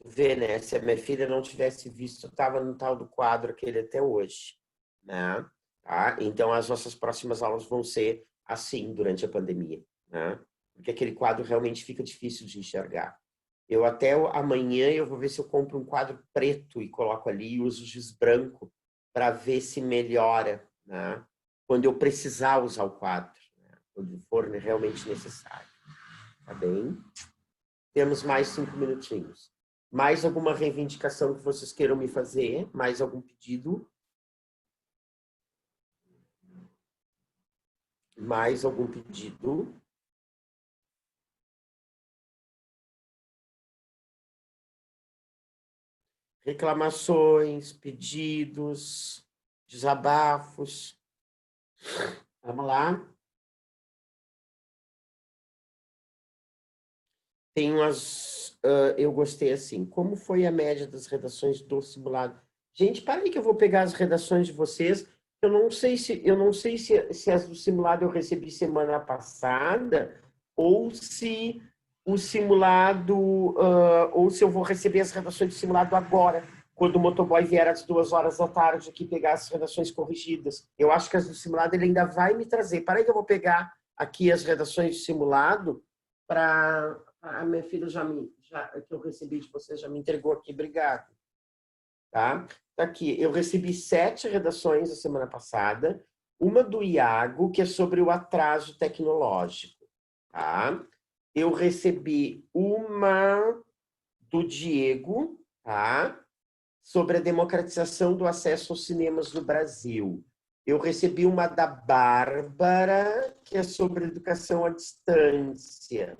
Vê, né? Se a minha filha não tivesse visto, eu estava no tal do quadro aquele até hoje, né? Tá? Então, as nossas próximas aulas vão ser assim, durante a pandemia, né? Porque aquele quadro realmente fica difícil de enxergar. Eu até amanhã eu vou ver se eu compro um quadro preto e coloco ali e uso giz branco para ver se melhora, né? Quando eu precisar usar o quadro, né? Quando for realmente necessário. Tá bem? Temos mais 5 minutinhos. Mais alguma reivindicação que vocês queiram me fazer? Mais algum pedido? Mais algum pedido? Reclamações, pedidos, desabafos. Vamos lá. Tem umas... eu gostei assim. Como foi a média das redações do simulado? Gente, para aí que eu vou pegar as redações de vocês. Eu não sei se as do simulado eu recebi semana passada ou se o simulado, ou se eu vou receber as redações do simulado agora, quando o motoboy vier às 2 horas da tarde aqui pegar as redações corrigidas. Eu acho que as do simulado ele ainda vai me trazer. Para aí que eu vou pegar aqui as redações do simulado para... A minha filha que eu recebi de vocês já me entregou aqui. Obrigado. Tá? Tá aqui. Eu recebi 7 redações a semana passada. Uma do Iago, que é sobre o atraso tecnológico. Tá? Eu recebi uma do Diego, tá? Sobre a democratização do acesso aos cinemas no Brasil. Eu recebi uma da Bárbara, que é sobre educação à distância.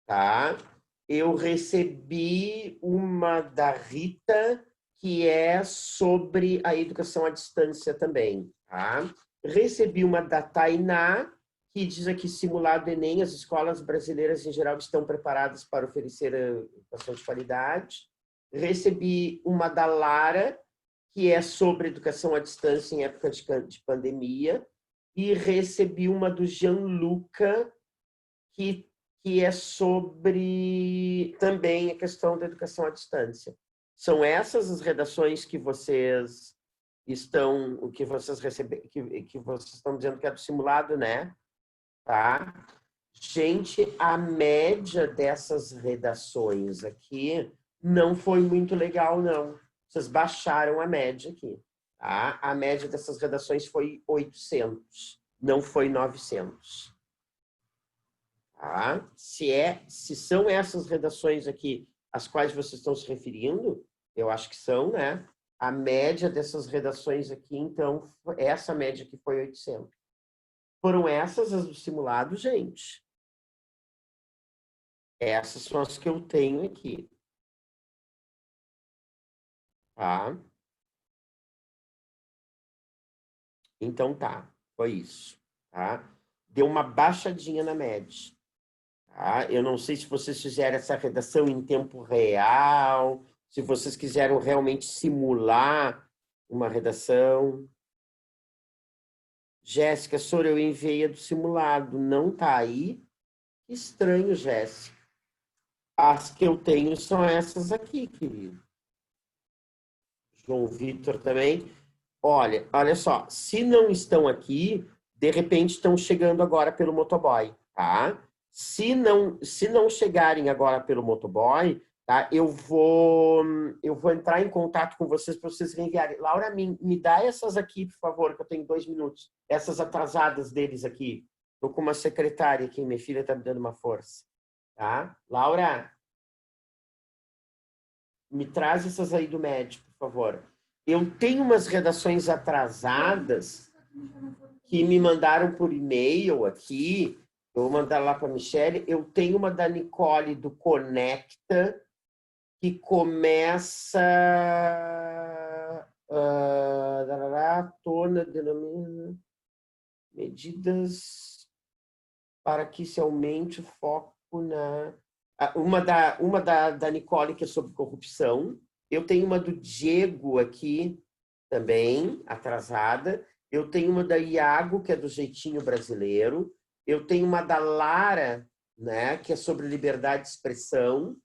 Tá? Eu recebi uma da Rita, que é sobre a educação à distância também. Tá? Recebi uma da Tainá, que diz aqui, simulado Enem, as escolas brasileiras em geral estão preparadas para oferecer educação de qualidade. Recebi uma da Lara, que é sobre educação à distância em época de pandemia. E recebi uma do Gianluca, que é sobre também a questão da educação à distância. São essas as redações que vocês estão, o que vocês receberam, que vocês estão dizendo que é do simulado, né? Tá? Gente, a média dessas redações aqui não foi muito legal, não. Vocês baixaram a média aqui. Tá? A média dessas redações foi 800, não foi 900. Tá? Se são essas redações aqui às quais vocês estão se referindo, eu acho que são, né? A média dessas redações aqui, então, essa média aqui foi 800. Foram essas as do simulado, gente. Essas são as que eu tenho aqui. Tá? Então tá, foi isso. Tá? Deu uma baixadinha na média. Tá? Eu não sei se vocês fizeram essa redação em tempo real, se vocês quiseram realmente simular uma redação. Jéssica, Sora, eu enviei a do simulado. Não tá aí? Que estranho, Jéssica. As que eu tenho são essas aqui, querido. João Vitor também. Olha só, se não estão aqui, de repente estão chegando agora pelo motoboy, tá? Se não chegarem agora pelo motoboy, tá? Eu vou entrar em contato com vocês para vocês enviarem. Laura, me dá essas aqui, por favor, que eu tenho 2 minutos. Essas atrasadas deles aqui. Estou com uma secretária aqui, minha filha está me dando uma força. Tá? Laura, me traz essas aí do médico, por favor. Eu tenho umas redações atrasadas que me mandaram por e-mail aqui. Eu vou mandar lá para a Michelle. Eu tenho uma da Nicole do Conecta, que começa... tona, denomina... Medidas para que se aumente o foco na... Uma da Nicole, que é sobre corrupção. Eu tenho uma do Diego aqui, também, atrasada. Eu tenho uma da Iago, que é do jeitinho brasileiro. Eu tenho uma da Lara, né, que é sobre liberdade de expressão,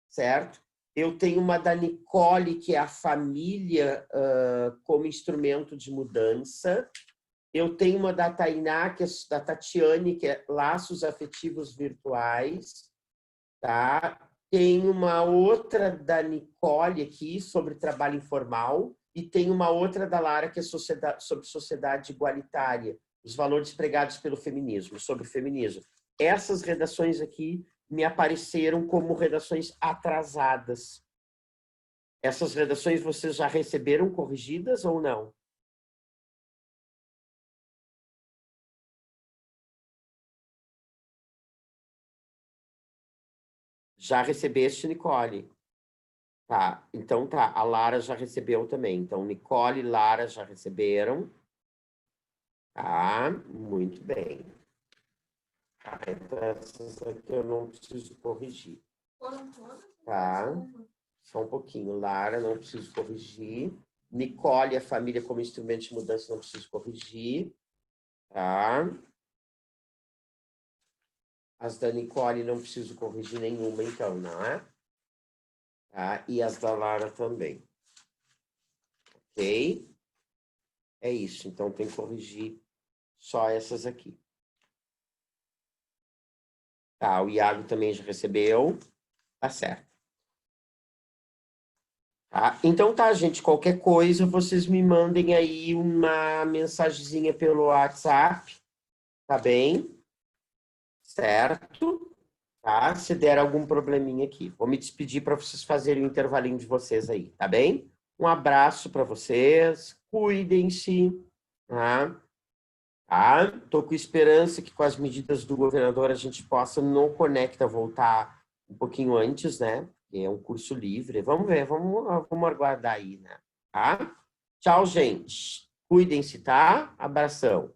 certo? Eu tenho uma da Nicole, que é a família como instrumento de mudança. Eu tenho uma da Tainá, que é da Tatiane, que é laços afetivos virtuais. Tá? Tem uma outra da Nicole aqui, sobre trabalho informal. E tem uma outra da Lara, que é sobre sociedade igualitária. Os valores pregados pelo feminismo, sobre feminismo. Essas redações aqui me apareceram como redações atrasadas. Essas redações vocês já receberam corrigidas ou não? Já recebeste, Nicole? Tá, então tá. A Lara já recebeu também. Então, Nicole e Lara já receberam. Tá, muito bem. Tá, então essas aqui eu não preciso corrigir. Tá, só um pouquinho. Lara, não preciso corrigir. Nicole, a família como instrumento de mudança, não preciso corrigir. Tá. As da Nicole não preciso corrigir nenhuma, então, não é? Tá? E as da Lara também. Ok? É isso. Então, tem que corrigir só essas aqui. Tá, o Iago também já recebeu. Tá certo. Tá? Então tá, gente. Qualquer coisa, vocês me mandem aí uma mensagenzinha pelo WhatsApp. Tá bem? Certo? Tá? Se der algum probleminha aqui. Vou me despedir para vocês fazerem o intervalinho de vocês aí. Tá bem? Um abraço para vocês. Cuidem-se. Tá? Tá? Tô com esperança que com as medidas do governador a gente possa no Conecta voltar um pouquinho antes, né? Que é um curso livre. Vamos ver, vamos aguardar aí, né? Tá? Tchau, gente. Cuidem-se, tá? Abração.